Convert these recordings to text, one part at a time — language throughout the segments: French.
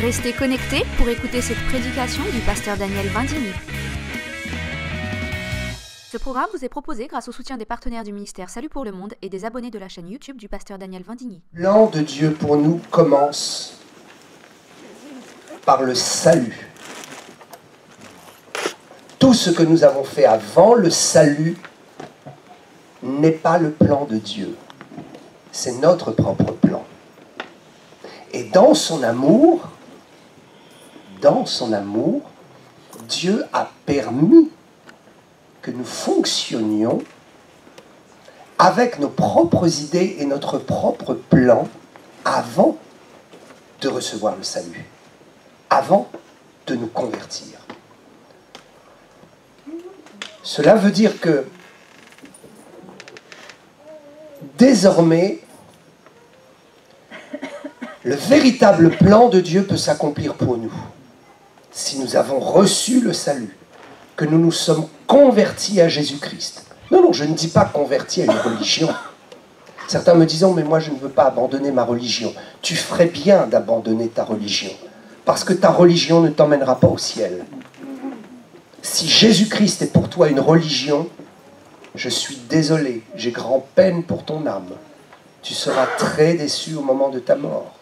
Restez connectés pour écouter cette prédication du pasteur Daniel Vindigny. Ce programme vous est proposé grâce au soutien des partenaires du ministère Salut pour le Monde et des abonnés de la chaîne YouTube du pasteur Daniel Vindigny. Le plan de Dieu pour nous commence par le salut. Tout ce que nous avons fait avant le salut n'est pas le plan de Dieu. C'est notre propre plan. Et dans son amour, Dieu a permis que nous fonctionnions avec nos propres idées et notre propre plan avant de recevoir le salut, avant de nous convertir. Cela veut dire que désormais, le véritable plan de Dieu peut s'accomplir pour nous. Si nous avons reçu le salut, que nous nous sommes convertis à Jésus-Christ. Non, je ne dis pas convertis à une religion. Certains me disent, mais moi je ne veux pas abandonner ma religion. Tu ferais bien d'abandonner ta religion, parce que ta religion ne t'emmènera pas au ciel. Si Jésus-Christ est pour toi une religion, je suis désolé, j'ai grand-peine pour ton âme. Tu seras très déçu au moment de ta mort.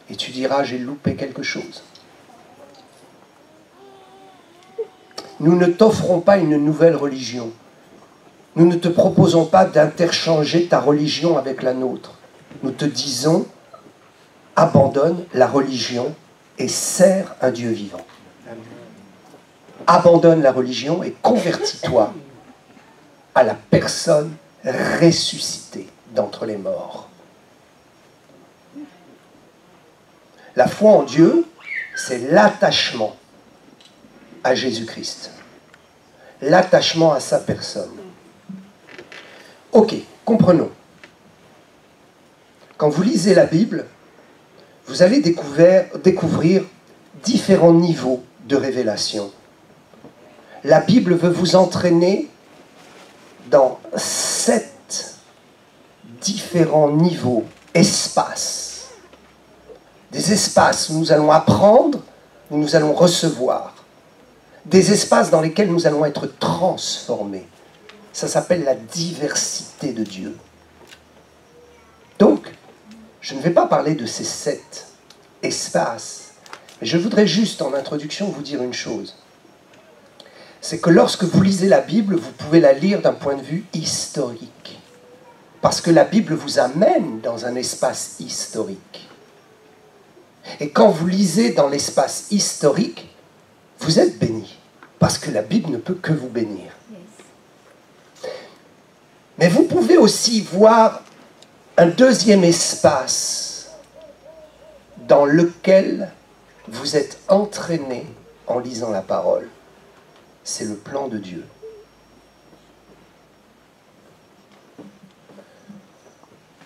Et tu diras, j'ai loupé quelque chose. Nous ne t'offrons pas une nouvelle religion. Nous ne te proposons pas d'interchanger ta religion avec la nôtre. Nous te disons, abandonne la religion et sers un Dieu vivant. Abandonne la religion et convertis-toi à la personne ressuscitée d'entre les morts. La foi en Dieu, c'est l'attachement à Jésus-Christ. L'attachement à sa personne. Ok, comprenons. Quand vous lisez la Bible, vous allez découvrir différents niveaux de révélation. La Bible veut vous entraîner dans 7 différents niveaux, espaces. Des espaces où nous allons apprendre, où nous allons recevoir. Des espaces dans lesquels nous allons être transformés. Ça s'appelle la diversité de Dieu. Donc, je ne vais pas parler de ces 7 espaces, mais je voudrais juste en introduction vous dire une chose. C'est que lorsque vous lisez la Bible, vous pouvez la lire d'un point de vue historique. Parce que la Bible vous amène dans un espace historique. Et quand vous lisez dans l'espace historique, vous êtes béni. Parce que la Bible ne peut que vous bénir. Mais vous pouvez aussi voir un deuxième espace dans lequel vous êtes entraîné en lisant la parole. C'est le plan de Dieu.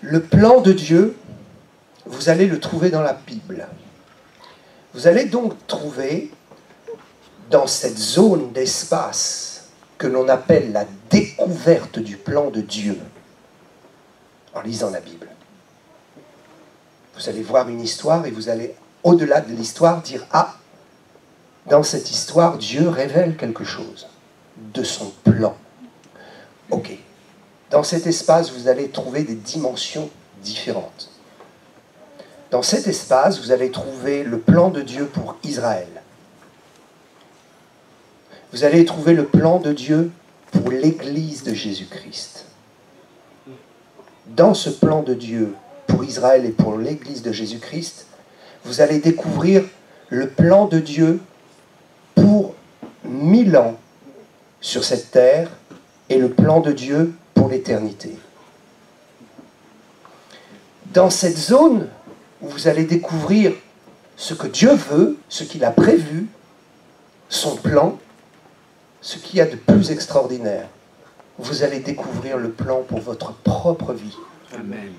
Le plan de Dieu, vous allez le trouver dans la Bible. Vous allez donc trouver dans cette zone d'espace que l'on appelle la découverte du plan de Dieu, en lisant la Bible. Vous allez voir une histoire et vous allez, au-delà de l'histoire, dire « Ah, dans cette histoire, Dieu révèle quelque chose de son plan. » Ok. Dans cet espace, vous allez trouver des dimensions différentes. Dans cet espace, vous allez trouver le plan de Dieu pour Israël. Vous allez trouver le plan de Dieu pour l'Église de Jésus-Christ. Dans ce plan de Dieu pour Israël et pour l'Église de Jésus-Christ, vous allez découvrir le plan de Dieu pour 1000 ans sur cette terre et le plan de Dieu pour l'éternité. Dans cette zone où vous allez découvrir ce que Dieu veut, ce qu'il a prévu, son plan, ce qu'il y a de plus extraordinaire, vous allez découvrir le plan pour votre propre vie. Amen.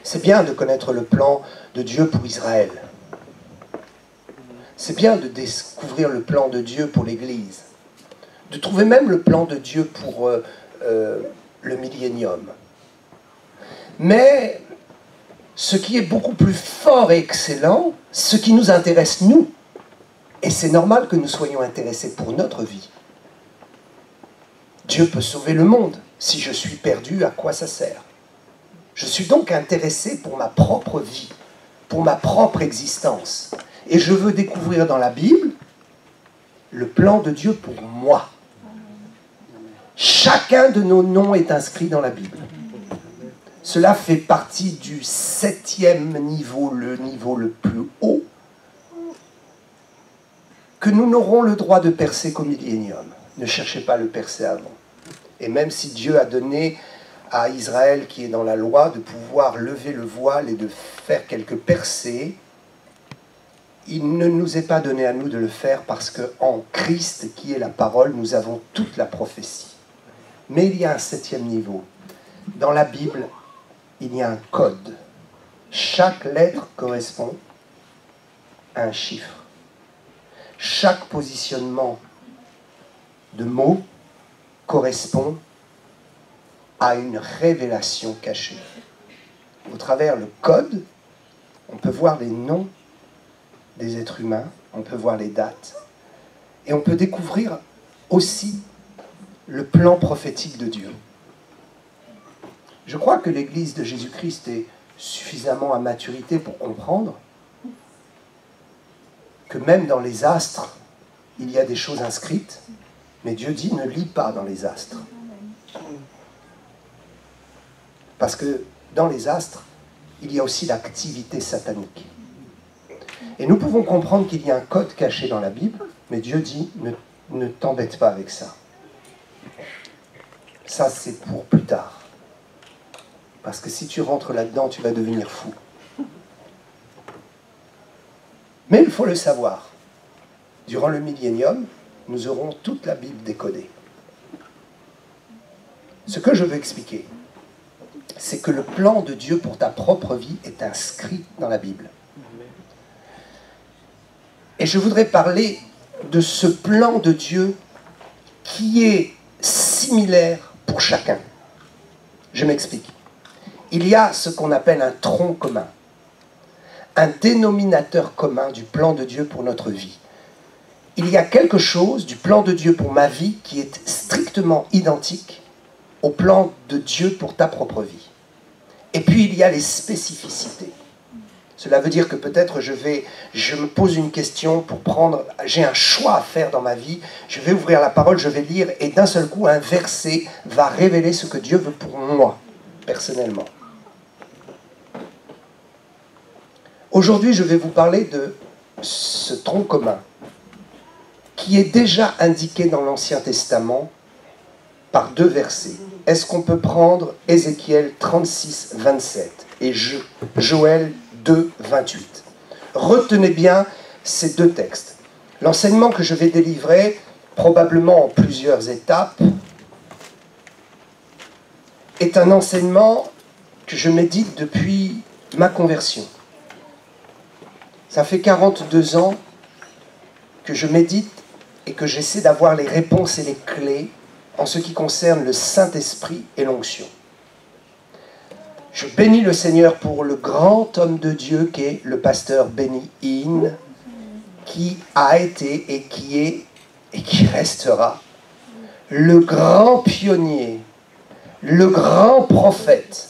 C'est bien de connaître le plan de Dieu pour Israël. C'est bien de découvrir le plan de Dieu pour l'Église. De trouver même le plan de Dieu pour le millénium. Mais ce qui est beaucoup plus fort et excellent, ce qui nous intéresse nous. Et c'est normal que nous soyons intéressés pour notre vie. Dieu peut sauver le monde. Si je suis perdu, à quoi ça sert? Je suis donc intéressé pour ma propre vie, pour ma propre existence. Et je veux découvrir dans la Bible le plan de Dieu pour moi. Chacun de nos noms est inscrit dans la Bible. Cela fait partie du 7e niveau, le niveau le plus haut, que nous n'aurons le droit de percer qu'au millénium. Ne cherchez pas à le percer avant. Et même si Dieu a donné à Israël, qui est dans la loi, de pouvoir lever le voile et de faire quelques percées, il ne nous est pas donné à nous de le faire parce qu'en Christ, qui est la parole, nous avons toute la prophétie. Mais il y a un 7e niveau. Dans la Bible, il y a un code. Chaque lettre correspond à un chiffre. Chaque positionnement de mots correspond à une révélation cachée. Au travers le code, on peut voir les noms des êtres humains, on peut voir les dates, et on peut découvrir aussi le plan prophétique de Dieu. Je crois que l'Église de Jésus-Christ est suffisamment à maturité pour comprendre que même dans les astres, il y a des choses inscrites, mais Dieu dit ne lis pas dans les astres. Parce que dans les astres, il y a aussi l'activité satanique. Et nous pouvons comprendre qu'il y a un code caché dans la Bible, mais Dieu dit ne t'embête pas avec ça. Ça, c'est pour plus tard. Parce que si tu rentres là-dedans, tu vas devenir fou. Mais il faut le savoir. Durant le millénium, nous aurons toute la Bible décodée. Ce que je veux expliquer, c'est que le plan de Dieu pour ta propre vie est inscrit dans la Bible. Et je voudrais parler de ce plan de Dieu qui est similaire pour chacun. Je m'explique. Il y a ce qu'on appelle un tronc commun, un dénominateur commun du plan de Dieu pour notre vie. Il y a quelque chose du plan de Dieu pour ma vie qui est strictement identique au plan de Dieu pour ta propre vie. Et puis il y a les spécificités. Cela veut dire que peut-être je me pose une question pour prendre, j'ai un choix à faire dans ma vie, je vais ouvrir la parole, je vais lire, et d'un seul coup, un verset va révéler ce que Dieu veut pour moi, personnellement. Aujourd'hui, je vais vous parler de ce tronc commun, qui est déjà indiqué dans l'Ancien Testament par 2 versets. Est-ce qu'on peut prendre Ézéchiel 36, 27 et Joël 2, 28. Retenez bien ces 2 textes. L'enseignement que je vais délivrer, probablement en plusieurs étapes, est un enseignement que je médite depuis ma conversion. Ça fait 42 ans que je médite et que j'essaie d'avoir les réponses et les clés en ce qui concerne le Saint-Esprit et l'onction. Je bénis le Seigneur pour le grand homme de Dieu qu'est le pasteur Benny Hinn, qui a été et qui est et qui restera le grand pionnier, le grand prophète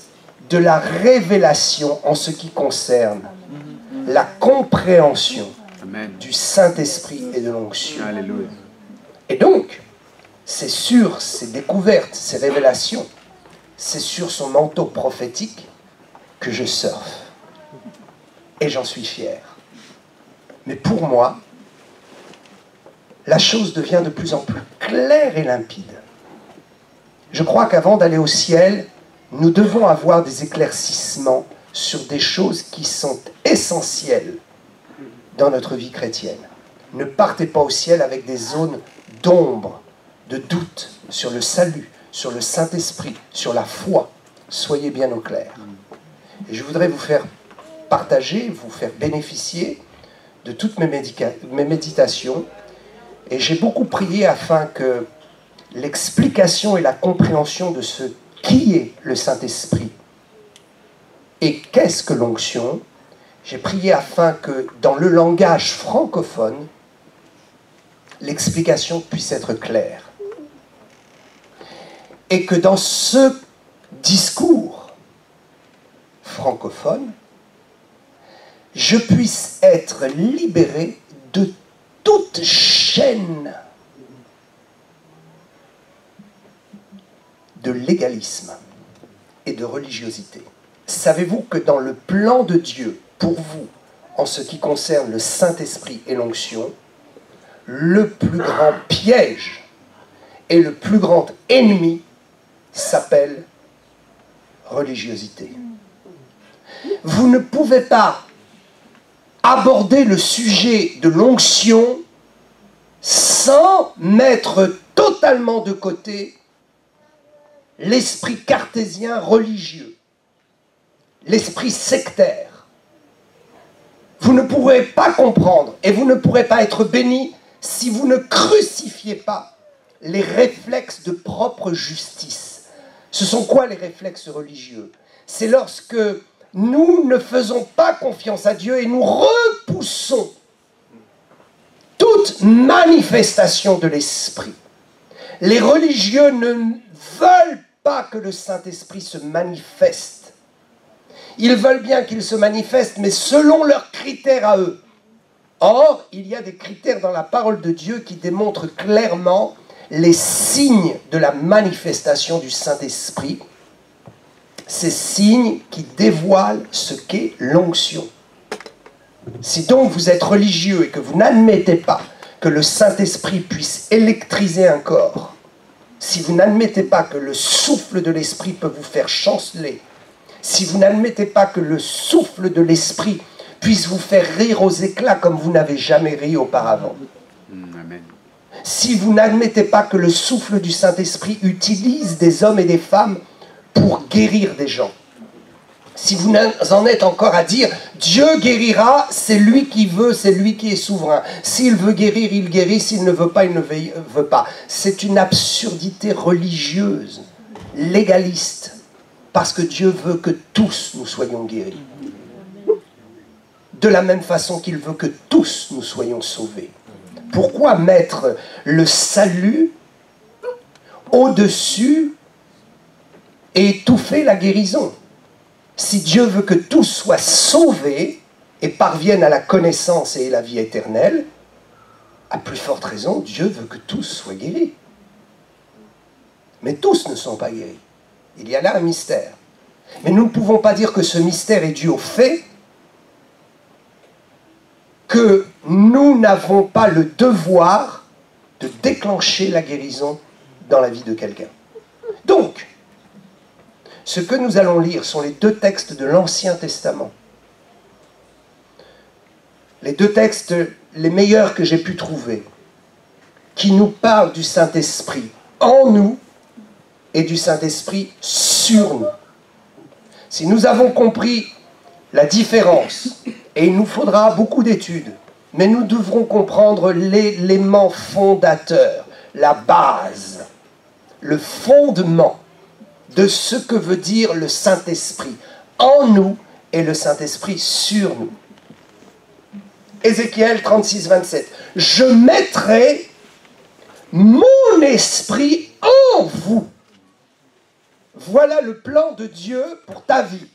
de la révélation en ce qui concerne la compréhension du Saint-Esprit et de l'onction. Et donc, c'est sur ces découvertes, ces révélations, c'est sur son manteau prophétique que je surfe. Et j'en suis fier. Mais pour moi, la chose devient de plus en plus claire et limpide. Je crois qu'avant d'aller au ciel, nous devons avoir des éclaircissements sur des choses qui sont essentielles dans notre vie chrétienne. Ne partez pas au ciel avec des zones d'ombre, de doute sur le salut, sur le Saint-Esprit, sur la foi. Soyez bien au clair. Et je voudrais vous faire partager, vous faire bénéficier de toutes mes méditations. Et j'ai beaucoup prié afin que l'explication et la compréhension de ce qui est le Saint-Esprit Et qu'est-ce que l'onction? J'ai prié afin que, dans le langage francophone, l'explication puisse être claire. Et que dans ce discours francophone, je puisse être libéré de toute chaîne de légalisme et de religiosité. Savez-vous que dans le plan de Dieu, pour vous, en ce qui concerne le Saint-Esprit et l'onction, le plus grand piège et le plus grand ennemi s'appelle religiosité. Vous ne pouvez pas aborder le sujet de l'onction sans mettre totalement de côté l'esprit cartésien religieux, l'esprit sectaire. Vous ne pourrez pas comprendre et vous ne pourrez pas être béni si vous ne crucifiez pas les réflexes de propre justice. Ce sont quoi les réflexes religieux? C'est lorsque nous ne faisons pas confiance à Dieu et nous repoussons toute manifestation de l'esprit. Les religieux ne veulent pas que le Saint-Esprit se manifeste. Ils veulent bien qu'il se manifeste, mais selon leurs critères à eux. Or, il y a des critères dans la parole de Dieu qui démontrent clairement les signes de la manifestation du Saint-Esprit. Ces signes qui dévoilent ce qu'est l'onction. Si donc vous êtes religieux et que vous n'admettez pas que le Saint-Esprit puisse électriser un corps, si vous n'admettez pas que le souffle de l'Esprit peut vous faire chanceler, si vous n'admettez pas que le souffle de l'Esprit puisse vous faire rire aux éclats comme vous n'avez jamais ri auparavant, Amen. si vous n'admettez pas que le souffle du Saint-Esprit utilise des hommes et des femmes pour guérir des gens, si vous en êtes encore à dire « Dieu guérira, c'est lui qui veut, c'est lui qui est souverain. S'il veut guérir, il guérit, s'il ne veut pas, il ne veut pas. » C'est une absurdité religieuse, légaliste, parce que Dieu veut que tous nous soyons guéris. De la même façon qu'il veut que tous nous soyons sauvés. Pourquoi mettre le salut au-dessus et étouffer la guérison? Si Dieu veut que tous soient sauvés et parviennent à la connaissance et à la vie éternelle, à plus forte raison, Dieu veut que tous soient guéris. Mais tous ne sont pas guéris. Il y a là un mystère. Mais nous ne pouvons pas dire que ce mystère est dû au fait que nous n'avons pas le devoir de déclencher la guérison dans la vie de quelqu'un. Donc, ce que nous allons lire sont les deux textes de l'Ancien Testament. Les deux textes les meilleurs que j'ai pu trouver, qui nous parlent du Saint-Esprit en nous et du Saint-Esprit sur nous. Si nous avons compris la différence, et il nous faudra beaucoup d'études, mais nous devrons comprendre l'élément fondateur, la base, le fondement de ce que veut dire le Saint-Esprit en nous et le Saint-Esprit sur nous. Ézéchiel 36, 27. Je mettrai mon esprit en vous. Voilà le plan de Dieu pour ta vie.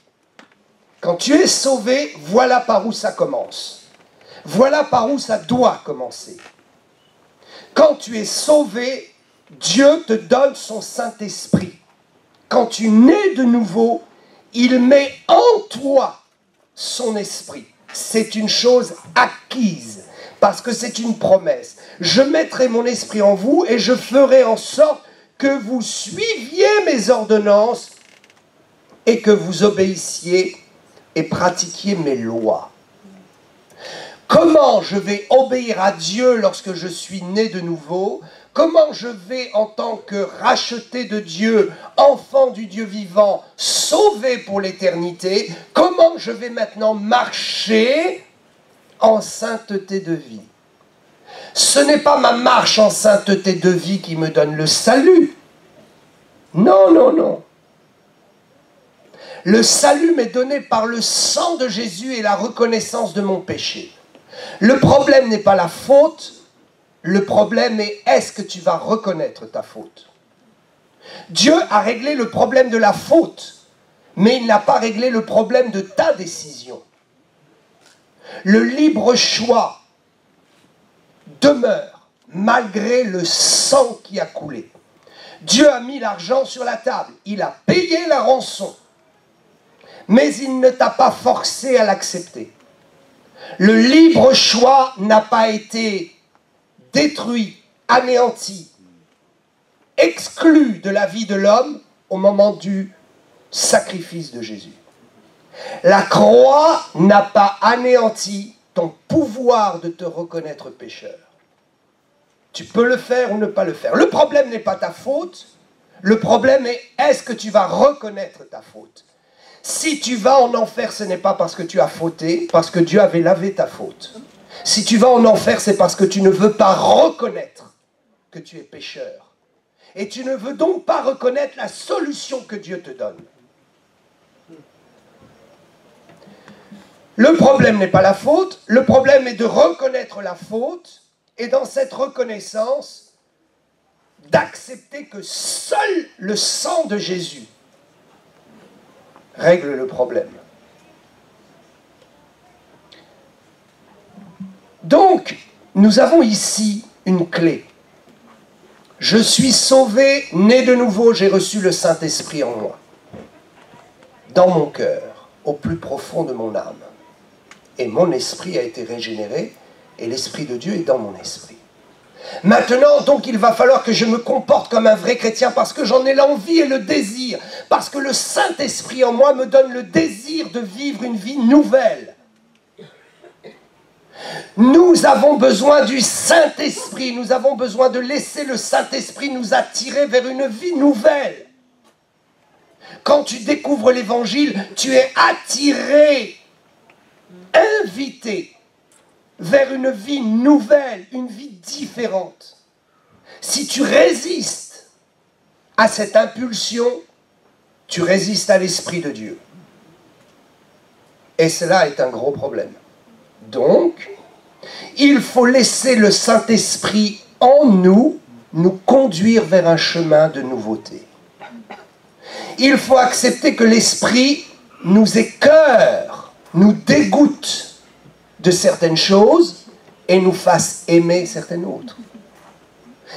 Quand tu es sauvé, voilà par où ça commence. Voilà par où ça doit commencer. Quand tu es sauvé, Dieu te donne son Saint-Esprit. Quand tu nais de nouveau, il met en toi son esprit. C'est une chose acquise, parce que c'est une promesse. Je mettrai mon esprit en vous et je ferai en sorte que vous suiviez mes ordonnances et que vous obéissiez et pratiquiez mes lois. Comment je vais obéir à Dieu lorsque je suis né de nouveau? Comment je vais, en tant que racheté de Dieu, enfant du Dieu vivant, sauvé pour l'éternité? Comment je vais maintenant marcher en sainteté de vie? Ce n'est pas ma marche en sainteté de vie qui me donne le salut. Non, non, non. Le salut m'est donné par le sang de Jésus et la reconnaissance de mon péché. Le problème n'est pas la faute, le problème est est-ce que tu vas reconnaître ta faute? Dieu a réglé le problème de la faute, mais il n'a pas réglé le problème de ta décision. Le libre choix demeure malgré le sang qui a coulé. Dieu a mis l'argent sur la table, il a payé la rançon, mais il ne t'a pas forcé à l'accepter. Le libre choix n'a pas été détruit, anéanti, exclu de la vie de l'homme au moment du sacrifice de Jésus. La croix n'a pas anéanti ton pouvoir de te reconnaître pécheur. Tu peux le faire ou ne pas le faire. Le problème n'est pas ta faute, le problème est est-ce que tu vas reconnaître ta faute? Si tu vas en enfer, ce n'est pas parce que tu as fauté, parce que Dieu avait lavé ta faute. Si tu vas en enfer, c'est parce que tu ne veux pas reconnaître que tu es pécheur. Et tu ne veux donc pas reconnaître la solution que Dieu te donne. Le problème n'est pas la faute, le problème est de reconnaître la faute et dans cette reconnaissance, d'accepter que seul le sang de Jésus règle le problème. Donc, nous avons ici une clé. Je suis sauvé, né de nouveau, j'ai reçu le Saint-Esprit en moi, dans mon cœur, au plus profond de mon âme. Et mon esprit a été régénéré, et l'Esprit de Dieu est dans mon esprit. Maintenant, donc, il va falloir que je me comporte comme un vrai chrétien parce que j'en ai l'envie et le désir, parce que le Saint-Esprit en moi me donne le désir de vivre une vie nouvelle. Nous avons besoin du Saint-Esprit, nous avons besoin de laisser le Saint-Esprit nous attirer vers une vie nouvelle. Quand tu découvres l'Évangile, tu es attiré, invité vers une vie nouvelle, une vie différente. Si tu résistes à cette impulsion, tu résistes à l'Esprit de Dieu. Et cela est un gros problème. Donc, il faut laisser le Saint-Esprit en nous, nous conduire vers un chemin de nouveauté. Il faut accepter que l'Esprit nous écœure, nous dégoûte de certaines choses et nous fasse aimer certaines autres.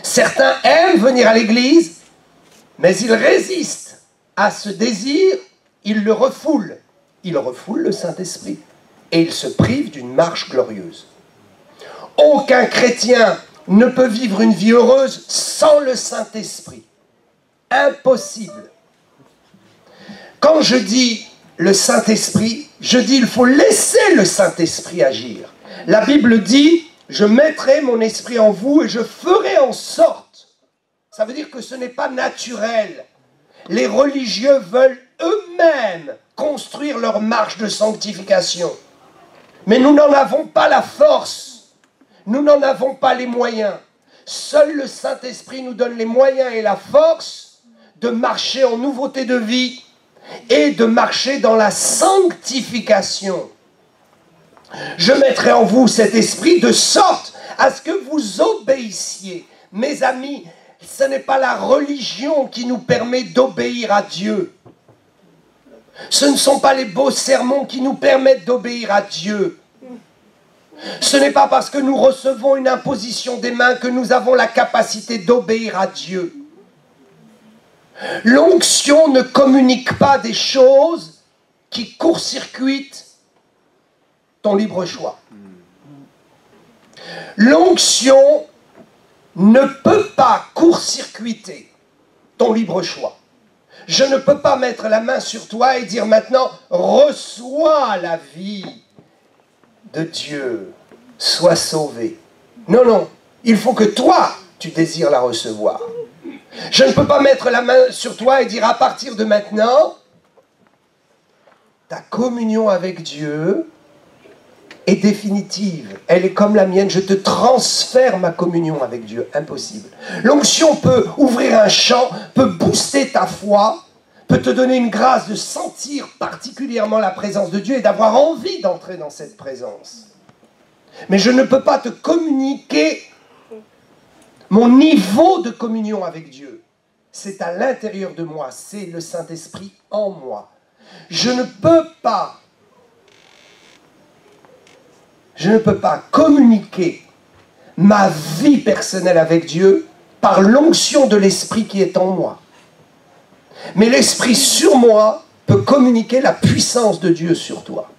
Certains aiment venir à l'église, mais ils résistent à ce désir, ils le refoulent. Ils refoulent le Saint-Esprit et ils se privent d'une marche glorieuse. Aucun chrétien ne peut vivre une vie heureuse sans le Saint-Esprit. Impossible. Quand je dis le Saint-Esprit, je dis il faut laisser le Saint-Esprit agir. La Bible dit, je mettrai mon esprit en vous et je ferai en sorte. Ça veut dire que ce n'est pas naturel. Les religieux veulent eux-mêmes construire leur marche de sanctification. Mais nous n'en avons pas la force. Nous n'en avons pas les moyens. Seul le Saint-Esprit nous donne les moyens et la force de marcher en nouveauté de vie et de marcher dans la sanctification. Je mettrai en vous cet esprit de sorte à ce que vous obéissiez. Mes amis, ce n'est pas la religion qui nous permet d'obéir à Dieu. Ce ne sont pas les beaux sermons qui nous permettent d'obéir à Dieu. Ce n'est pas parce que nous recevons une imposition des mains que nous avons la capacité d'obéir à Dieu. L'onction ne communique pas des choses qui court-circuitent ton libre choix. L'onction ne peut pas court-circuiter ton libre choix. Je ne peux pas mettre la main sur toi et dire maintenant, reçois la vie de Dieu, sois sauvé. Non, non, il faut que toi, tu désires la recevoir. Je ne peux pas mettre la main sur toi et dire à partir de maintenant, ta communion avec Dieu est définitive. Elle est comme la mienne, je te transfère ma communion avec Dieu. Impossible. L'onction peut ouvrir un champ, peut booster ta foi, peut te donner une grâce de sentir particulièrement la présence de Dieu et d'avoir envie d'entrer dans cette présence. Mais je ne peux pas te communiquer mon niveau de communion avec Dieu. C'est à l'intérieur de moi, c'est le Saint-Esprit en moi. Je ne peux pas communiquer ma vie personnelle avec Dieu par l'onction de l'Esprit qui est en moi. Mais l'Esprit sur moi peut communiquer la puissance de Dieu sur toi.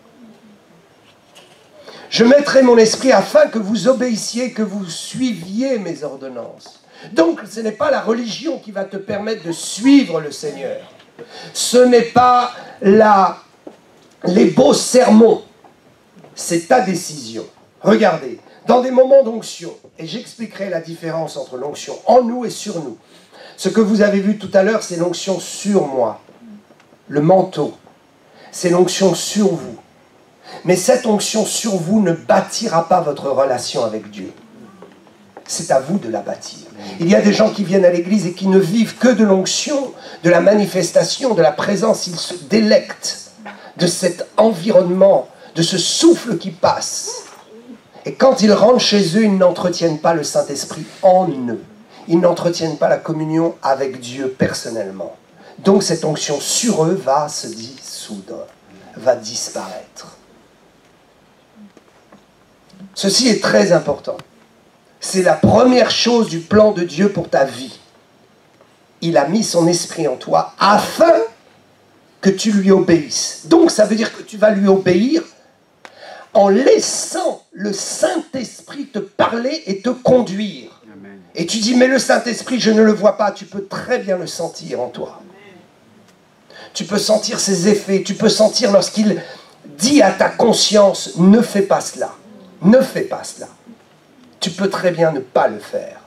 Je mettrai mon esprit afin que vous obéissiez, que vous suiviez mes ordonnances. Donc, ce n'est pas la religion qui va te permettre de suivre le Seigneur. Ce n'est pas les beaux sermons. C'est ta décision. Regardez, dans des moments d'onction, et j'expliquerai la différence entre l'onction en nous et sur nous. Ce que vous avez vu tout à l'heure, c'est l'onction sur moi. Le manteau. C'est l'onction sur vous. Mais cette onction sur vous ne bâtira pas votre relation avec Dieu. C'est à vous de la bâtir. Il y a des gens qui viennent à l'église et qui ne vivent que de l'onction, de la manifestation, de la présence. Ils se délectent de cet environnement, de ce souffle qui passe. Et quand ils rentrent chez eux, ils n'entretiennent pas le Saint-Esprit en eux. Ils n'entretiennent pas la communion avec Dieu personnellement. Donc cette onction sur eux va se dissoudre, va disparaître. Ceci est très important. C'est la première chose du plan de Dieu pour ta vie. Il a mis son esprit en toi afin que tu lui obéisses. Donc ça veut dire que tu vas lui obéir en laissant le Saint-Esprit te parler et te conduire. Amen. Et tu dis, mais le Saint-Esprit, je ne le vois pas. Tu peux très bien le sentir en toi. Tu peux sentir ses effets. Tu peux sentir lorsqu'il dit à ta conscience, ne fais pas cela. Ne fais pas cela. Tu peux très bien ne pas le faire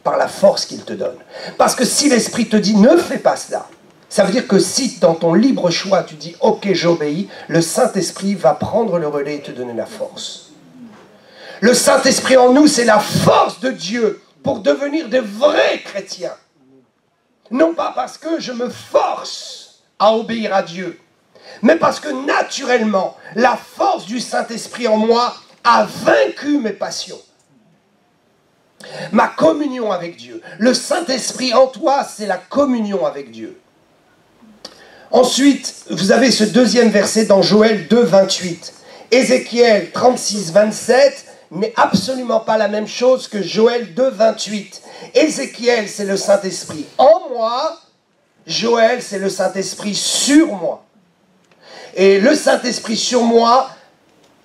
par la force qu'il te donne. Parce que si l'Esprit te dit ne fais pas cela, ça veut dire que si dans ton libre choix tu dis ok j'obéis, le Saint-Esprit va prendre le relais et te donner la force. Le Saint-Esprit en nous, c'est la force de Dieu pour devenir de vrais chrétiens. Non pas parce que je me force à obéir à Dieu, mais parce que naturellement, la force du Saint-Esprit en moi a vaincu mes passions. Ma communion avec Dieu. Le Saint-Esprit en toi, c'est la communion avec Dieu. Ensuite, vous avez ce deuxième verset dans Joël 2, 28. Ézéchiel 36, 27 n'est absolument pas la même chose que Joël 2, 28. Ézéchiel, c'est le Saint-Esprit en moi. Joël, c'est le Saint-Esprit sur moi. Et le Saint-Esprit sur moi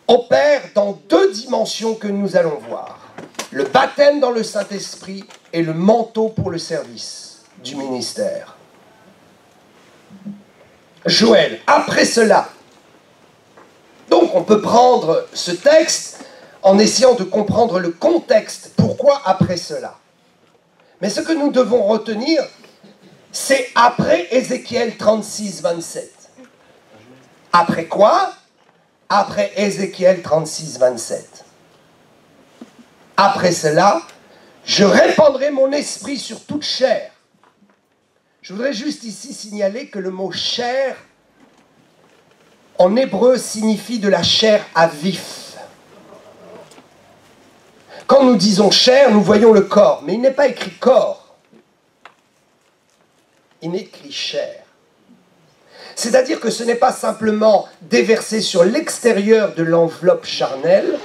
opère dans deux dimensions que nous allons voir. Le baptême dans le Saint-Esprit et le manteau pour le service du ministère. Joël, après cela. Donc on peut prendre ce texte en essayant de comprendre le contexte. Pourquoi après cela? Mais ce que nous devons retenir, c'est après Ézéchiel 36, 27. Après quoi? Après Ézéchiel 36, 27. Après cela, je répandrai mon esprit sur toute chair. Je voudrais juste ici signaler que le mot chair, en hébreu, signifie de la chair à vif. Quand nous disons chair, nous voyons le corps, mais il n'est pas écrit corps. Il est écrit chair. C'est-à-dire que ce n'est pas simplement déversé sur l'extérieur de l'enveloppe charnelle,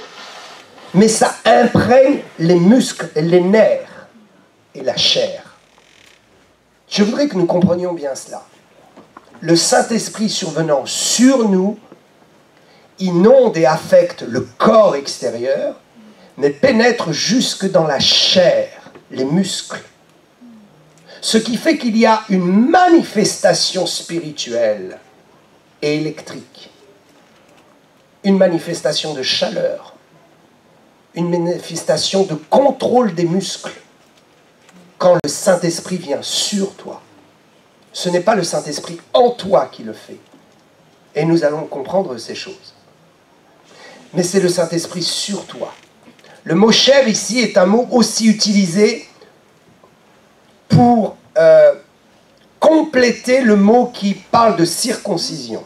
mais ça imprègne les muscles, les nerfs et la chair. Je voudrais que nous comprenions bien cela. Le Saint-Esprit survenant sur nous inonde et affecte le corps extérieur, mais pénètre jusque dans la chair, les muscles. Ce qui fait qu'il y a une manifestation spirituelle et électrique. Une manifestation de chaleur. Une manifestation de contrôle des muscles. Quand le Saint-Esprit vient sur toi. Ce n'est pas le Saint-Esprit en toi qui le fait. Et nous allons comprendre ces choses. Mais c'est le Saint-Esprit sur toi. Le mot chair ici est un mot aussi utilisé pour compléter compléter le mot qui parle de circoncision.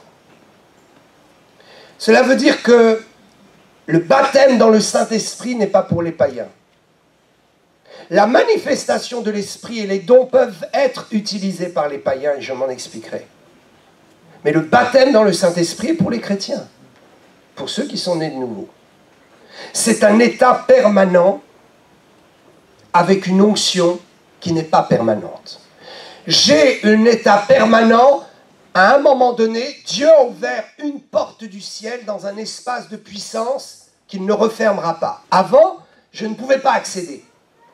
Cela veut dire que le baptême dans le Saint-Esprit n'est pas pour les païens. La manifestation de l'Esprit et les dons peuvent être utilisés par les païens, et je m'en expliquerai. Mais le baptême dans le Saint-Esprit est pour les chrétiens, pour ceux qui sont nés de nouveau. C'est un état permanent avec une onction qui n'est pas permanente. J'ai un état permanent. À un moment donné, Dieu a ouvert une porte du ciel dans un espace de puissance qu'il ne refermera pas. Avant, je ne pouvais pas accéder.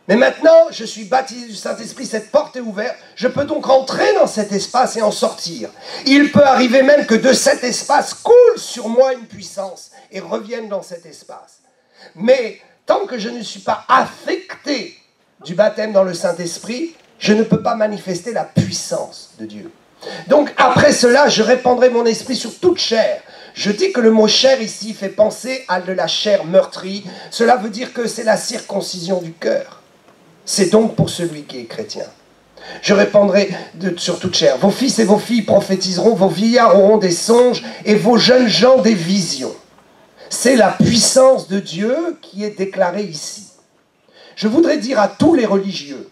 Mais maintenant, je suis baptisé du Saint-Esprit, cette porte est ouverte. Je peux donc rentrer dans cet espace et en sortir. Il peut arriver même que de cet espace coule sur moi une puissance et revienne dans cet espace. Mais tant que je ne suis pas affecté du baptême dans le Saint-Esprit, je ne peux pas manifester la puissance de Dieu. Donc après cela, je répandrai mon esprit sur toute chair. Je dis que le mot chair ici fait penser à de la chair meurtrie. Cela veut dire que c'est la circoncision du cœur. C'est donc pour celui qui est chrétien. Je répandrai sur toute chair. Vos fils et vos filles prophétiseront, vos vieillards auront des songes et vos jeunes gens des visions. C'est la puissance de Dieu qui est déclarée ici. Je voudrais dire à tous les religieux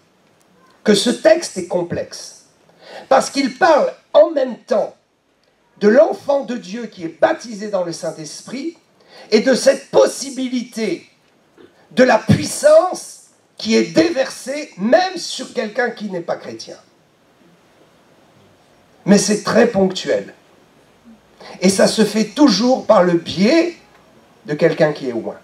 que ce texte est complexe. Parce qu'il parle en même temps de l'enfant de Dieu qui est baptisé dans le Saint-Esprit et de cette possibilité de la puissance qui est déversée même sur quelqu'un qui n'est pas chrétien. Mais c'est très ponctuel. Et ça se fait toujours par le biais de quelqu'un qui est loin.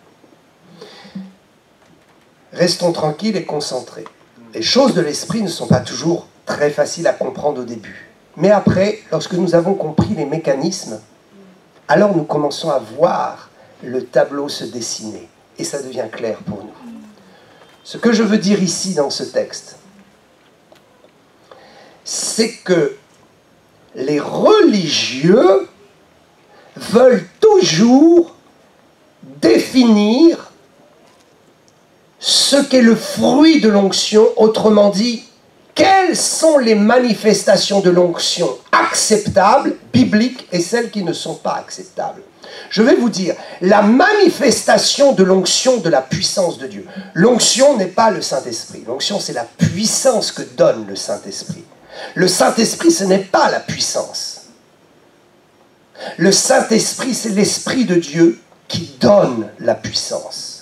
Restons tranquilles et concentrés. Les choses de l'esprit ne sont pas toujours très faciles à comprendre au début. Mais après, lorsque nous avons compris les mécanismes, alors nous commençons à voir le tableau se dessiner. Et ça devient clair pour nous. Ce que je veux dire ici dans ce texte, c'est que les religieux veulent toujours définir ce qu'est le fruit de l'onction, autrement dit, quelles sont les manifestations de l'onction acceptables, bibliques, et celles qui ne sont pas acceptables. Je vais vous dire, la manifestation de l'onction de la puissance de Dieu. L'onction n'est pas le Saint-Esprit. L'onction, c'est la puissance que donne le Saint-Esprit. Le Saint-Esprit, ce n'est pas la puissance. Le Saint-Esprit, c'est l'Esprit de Dieu qui donne la puissance.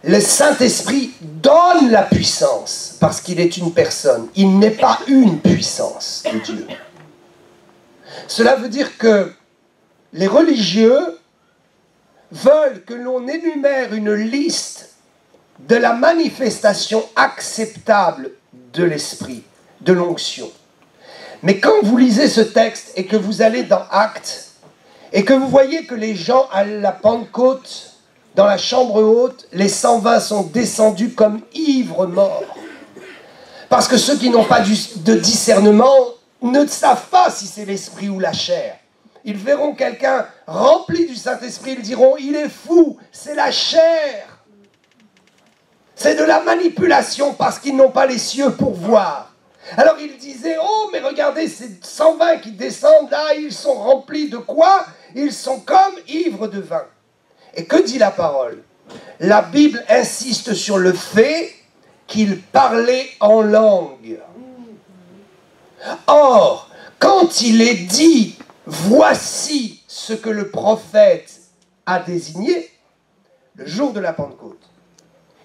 Le Saint-Esprit donne la puissance parce qu'il est une personne. Il n'est pas une puissance de Dieu. Cela veut dire que les religieux veulent que l'on énumère une liste de la manifestation acceptable de l'Esprit, de l'onction. Mais quand vous lisez ce texte et que vous allez dans Actes et que vous voyez que les gens à la Pentecôte, dans la chambre haute, les 120 sont descendus comme ivres morts. Parce que ceux qui n'ont pas de discernement ne savent pas si c'est l'esprit ou la chair. Ils verront quelqu'un rempli du Saint-Esprit, ils diront « il est fou, c'est la chair ». C'est de la manipulation parce qu'ils n'ont pas les cieux pour voir. Alors ils disaient « oh, mais regardez, ces 120 qui descendent là, ils sont remplis de quoi? Ils sont comme ivres de vin ». Et que dit la parole? La Bible insiste sur le fait qu'ils parlaient en langue. Or, quand il est dit « voici ce que le prophète a désigné », le jour de la Pentecôte,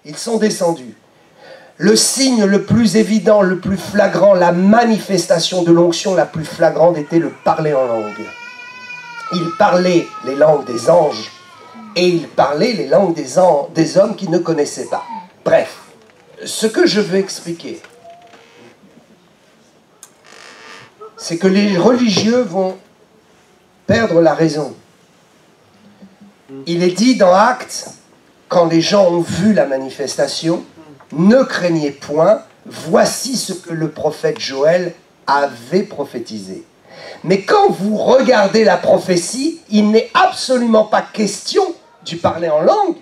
ils sont descendus. Le signe le plus évident, le plus flagrant, la manifestation de l'onction la plus flagrante était le parler en langue. Ils parlaient les langues des anges et ils parlaient les langues des hommes qu'ils ne connaissaient pas. Bref, ce que je veux expliquer, c'est que les religieux vont perdre la raison. Il est dit dans Actes, quand les gens ont vu la manifestation, ne craignez point, voici ce que le prophète Joël avait prophétisé. Mais quand vous regardez la prophétie, il n'est absolument pas question du parler en langue.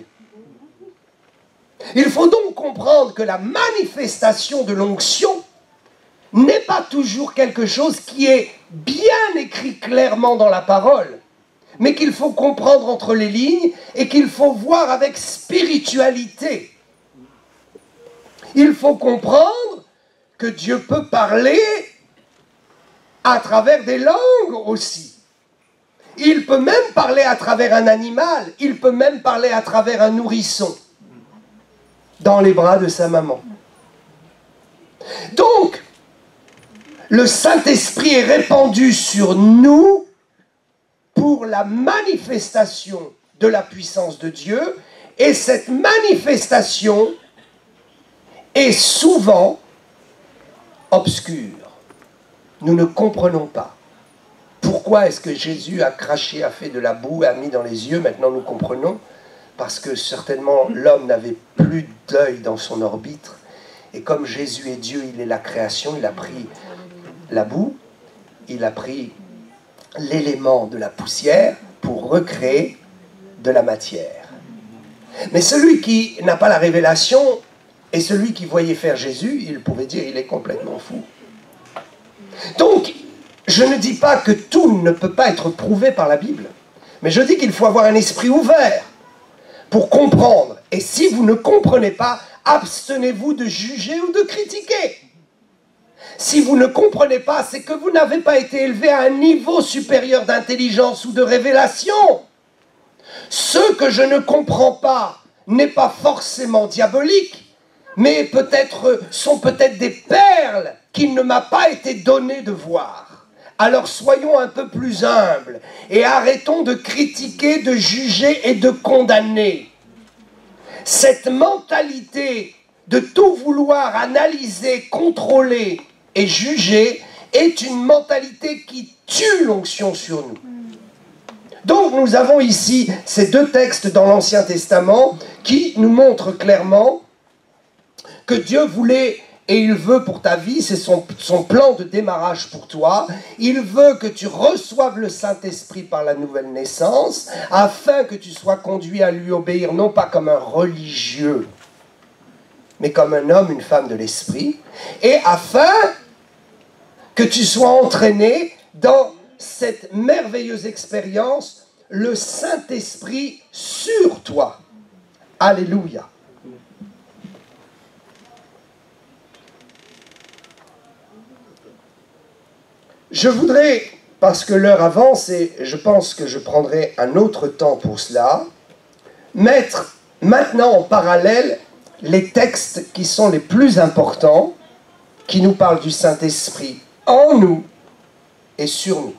Il faut donc comprendre que la manifestation de l'onction, n'est pas toujours quelque chose qui est bien écrit clairement dans la parole, mais qu'il faut comprendre entre les lignes et qu'il faut voir avec spiritualité. Il faut comprendre que Dieu peut parler à travers des langues aussi. Il peut même parler à travers un animal, il peut même parler à travers un nourrisson dans les bras de sa maman. Donc, le Saint-Esprit est répandu sur nous pour la manifestation de la puissance de Dieu, et cette manifestation est souvent obscure. Nous ne comprenons pas. Pourquoi est-ce que Jésus a craché, a fait de la boue, a mis dans les yeux? Maintenant nous comprenons. Parce que certainement l'homme n'avait plus d'œil dans son orbite. Et comme Jésus est Dieu, il est la création, il a pris la boue, il a pris l'élément de la poussière pour recréer de la matière. Mais celui qui n'a pas la révélation et celui qui voyait faire Jésus, il pouvait dire il est complètement fou. Donc, je ne dis pas que tout ne peut pas être prouvé par la Bible, mais je dis qu'il faut avoir un esprit ouvert pour comprendre. Et si vous ne comprenez pas, abstenez-vous de juger ou de critiquer. Si vous ne comprenez pas, c'est que vous n'avez pas été élevé à un niveau supérieur d'intelligence ou de révélation. Ce que je ne comprends pas n'est pas forcément diabolique, mais sont peut-être des perles qu'il ne m'a pas été donné de voir. Alors soyons un peu plus humbles et arrêtons de critiquer, de juger et de condamner. Cette mentalité de tout vouloir analyser, contrôler et juger est une mentalité qui tue l'onction sur nous. Donc nous avons ici ces deux textes dans l'Ancien Testament qui nous montrent clairement que Dieu voulait et il veut pour ta vie, c'est son plan de démarrage pour toi. Il veut que tu reçoives le Saint-Esprit par la nouvelle naissance, afin que tu sois conduit à lui obéir, non pas comme un religieux, mais comme un homme, une femme de l'Esprit, et afin que tu sois entraîné dans cette merveilleuse expérience, le Saint-Esprit sur toi. Alléluia. Je voudrais, parce que l'heure avance et je pense que je prendrai un autre temps pour cela, mettre maintenant en parallèle les textes qui sont les plus importants, qui nous parlent du Saint-Esprit en nous et sur nous.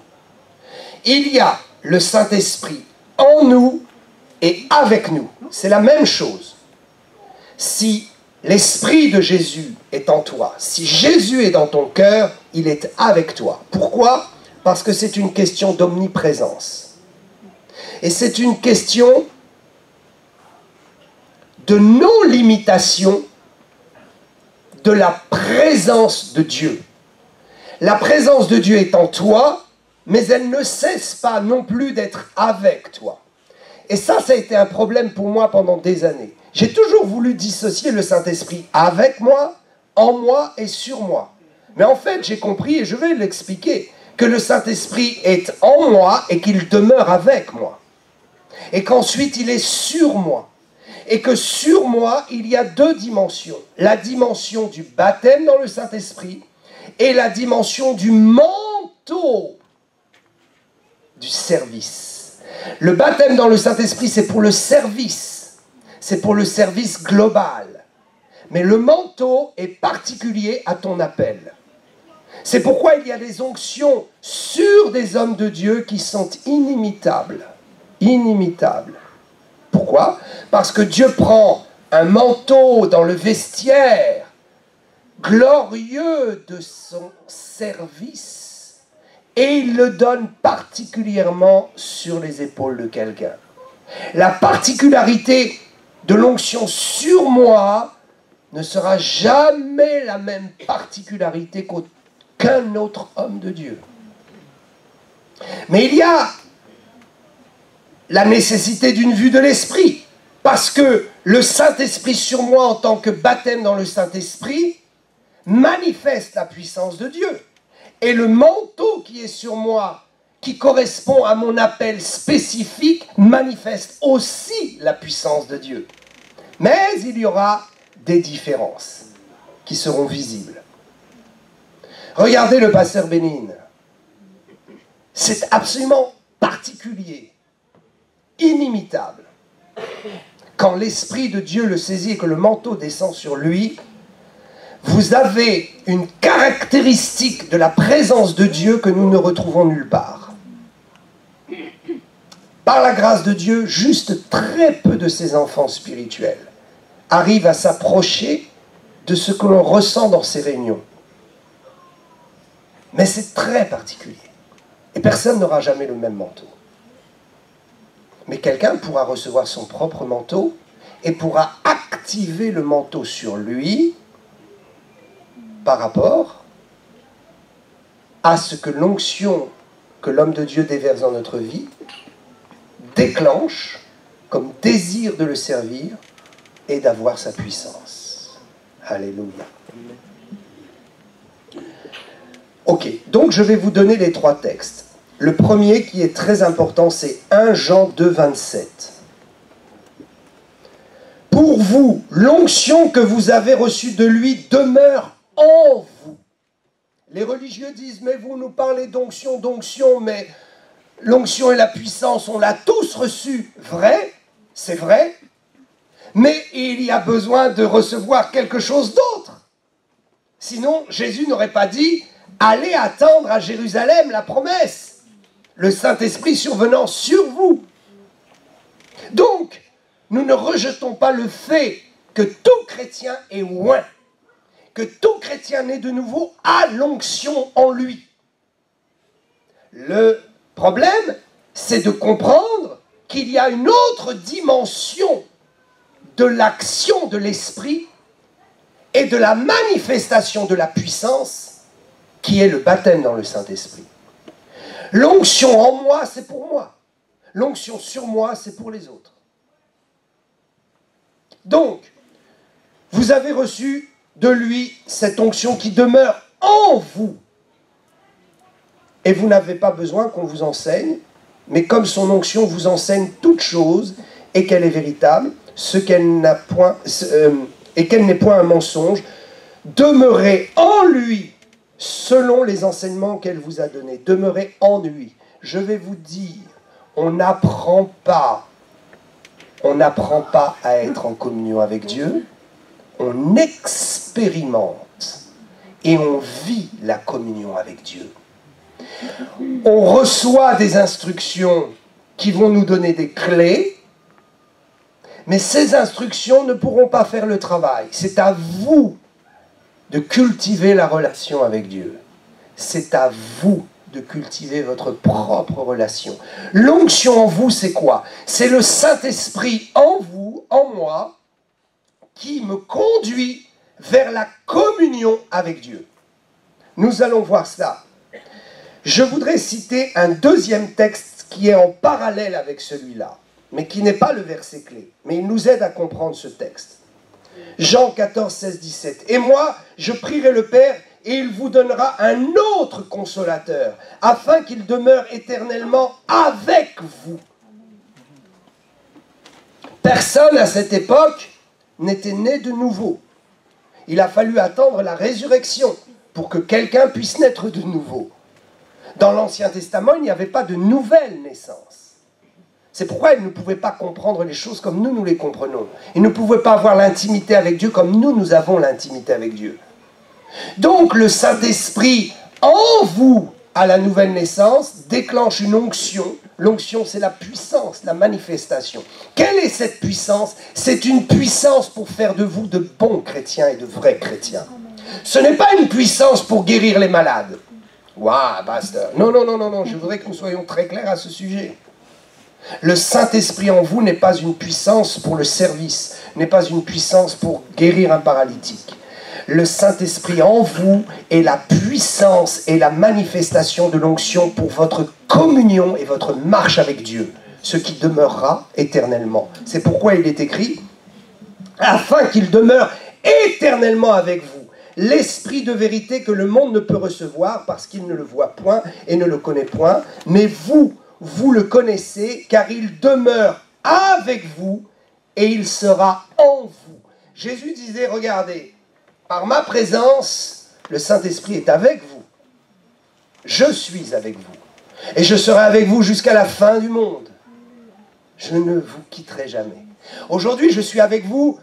Il y a le Saint-Esprit en nous et avec nous. C'est la même chose. Si l'Esprit de Jésus est en toi, si Jésus est dans ton cœur, il est avec toi. Pourquoi? Parce que c'est une question d'omniprésence. Et c'est une question de non-limitation de la présence de Dieu. La présence de Dieu est en toi, mais elle ne cesse pas non plus d'être avec toi. Et ça a été un problème pour moi pendant des années. J'ai toujours voulu dissocier le Saint-Esprit avec moi, en moi et sur moi. Mais en fait, j'ai compris, et je vais l'expliquer, que le Saint-Esprit est en moi et qu'il demeure avec moi. Et qu'ensuite, il est sur moi. Et que sur moi, il y a deux dimensions. La dimension du baptême dans le Saint-Esprit et la dimension du manteau du service. Le baptême dans le Saint-Esprit, c'est pour le service. C'est pour le service global. Mais le manteau est particulier à ton appel. C'est pourquoi il y a des onctions sur des hommes de Dieu qui sont inimitables. Inimitables. Pourquoi? Parce que Dieu prend un manteau dans le vestiaire glorieux de son service et il le donne particulièrement sur les épaules de quelqu'un. La particularité de l'onction sur moi ne sera jamais la même particularité qu'aucun autre homme de Dieu. Mais il y a la nécessité d'une vue de l'Esprit, parce que le Saint-Esprit sur moi en tant que baptême dans le Saint-Esprit manifeste la puissance de Dieu. Et le manteau qui est sur moi, qui correspond à mon appel spécifique, manifeste aussi la puissance de Dieu. Mais il y aura des différences qui seront visibles. Regardez le pasteur Bénin. C'est absolument particulier, inimitable. Quand l'Esprit de Dieu le saisit et que le manteau descend sur lui, vous avez une caractéristique de la présence de Dieu que nous ne retrouvons nulle part. Par la grâce de Dieu, juste très peu de ses enfants spirituels arrivent à s'approcher de ce que l'on ressent dans ces réunions. Mais c'est très particulier. Et personne n'aura jamais le même manteau. Mais quelqu'un pourra recevoir son propre manteau et pourra activer le manteau sur lui par rapport à ce que l'onction que l'homme de Dieu déverse dans notre vie déclenche comme désir de le servir et d'avoir sa puissance. Alléluia. Ok, donc je vais vous donner les 3 textes. Le premier qui est très important, c'est 1 Jean 2, 27. Pour vous, l'onction que vous avez reçue de lui demeure en vous. Les religieux disent, mais vous nous parlez d'onction, mais l'onction et la puissance, on l'a tous reçue. Vrai, c'est vrai, mais il y a besoin de recevoir quelque chose d'autre. Sinon, Jésus n'aurait pas dit, allez attendre à Jérusalem la promesse, le Saint-Esprit survenant sur vous. Donc, nous ne rejetons pas le fait que tout chrétien est oint, que tout chrétien né de nouveau a l'onction en lui. Le problème, c'est de comprendre qu'il y a une autre dimension de l'action de l'Esprit et de la manifestation de la puissance qui est le baptême dans le Saint-Esprit. L'onction en moi, c'est pour moi. L'onction sur moi, c'est pour les autres. Donc, vous avez reçu de lui cette onction qui demeure en vous. Et vous n'avez pas besoin qu'on vous enseigne, mais comme son onction vous enseigne toute chose et qu'elle est véritable, et qu'elle n'est point un mensonge, demeurez en lui selon les enseignements qu'elle vous a donnés. Demeurez en lui. Je vais vous dire, on n'apprend pas à être en communion avec Dieu, on expérimente et on vit la communion avec Dieu. On reçoit des instructions qui vont nous donner des clés, mais ces instructions ne pourront pas faire le travail. C'est à vous de cultiver la relation avec Dieu. C'est à vous de cultiver votre propre relation. L'onction en vous, c'est quoi? C'est le Saint-Esprit en vous, en moi, qui me conduit vers la communion avec Dieu. Nous allons voir cela. Je voudrais citer un deuxième texte qui est en parallèle avec celui-là, mais qui n'est pas le verset clé, mais il nous aide à comprendre ce texte. Jean 14, 16, 17. « Et moi, je prierai le Père, et il vous donnera un autre consolateur, afin qu'il demeure éternellement avec vous. » Personne à cette époque n'était né de nouveau. Il a fallu attendre la résurrection pour que quelqu'un puisse naître de nouveau. Dans l'Ancien Testament, il n'y avait pas de nouvelle naissance. C'est pourquoi ils ne pouvaient pas comprendre les choses comme nous les comprenons. Ils ne pouvaient pas avoir l'intimité avec Dieu comme nous avons l'intimité avec Dieu. Donc le Saint-Esprit en vous, à la nouvelle naissance, déclenche une onction. L'onction, c'est la puissance, la manifestation. Quelle est cette puissance? C'est une puissance pour faire de vous de bons chrétiens et de vrais chrétiens. Ce n'est pas une puissance pour guérir les malades. Waouh, pasteur. Non, je voudrais que nous soyons très clairs à ce sujet. Le Saint-Esprit en vous n'est pas une puissance pour le service, n'est pas une puissance pour guérir un paralytique. Le Saint-Esprit en vous est la puissance et la manifestation de l'onction pour votre communion et votre marche avec Dieu, ce qui demeurera éternellement. C'est pourquoi il est écrit, afin qu'il demeure éternellement avec vous. l'esprit de vérité que le monde ne peut recevoir parce qu'il ne le voit point et ne le connaît point. Mais vous, vous le connaissez car il demeure avec vous et il sera en vous. Jésus disait, regardez, par ma présence, le Saint-Esprit est avec vous. Je suis avec vous. Et je serai avec vous jusqu'à la fin du monde. Je ne vous quitterai jamais. Aujourd'hui, je suis avec vous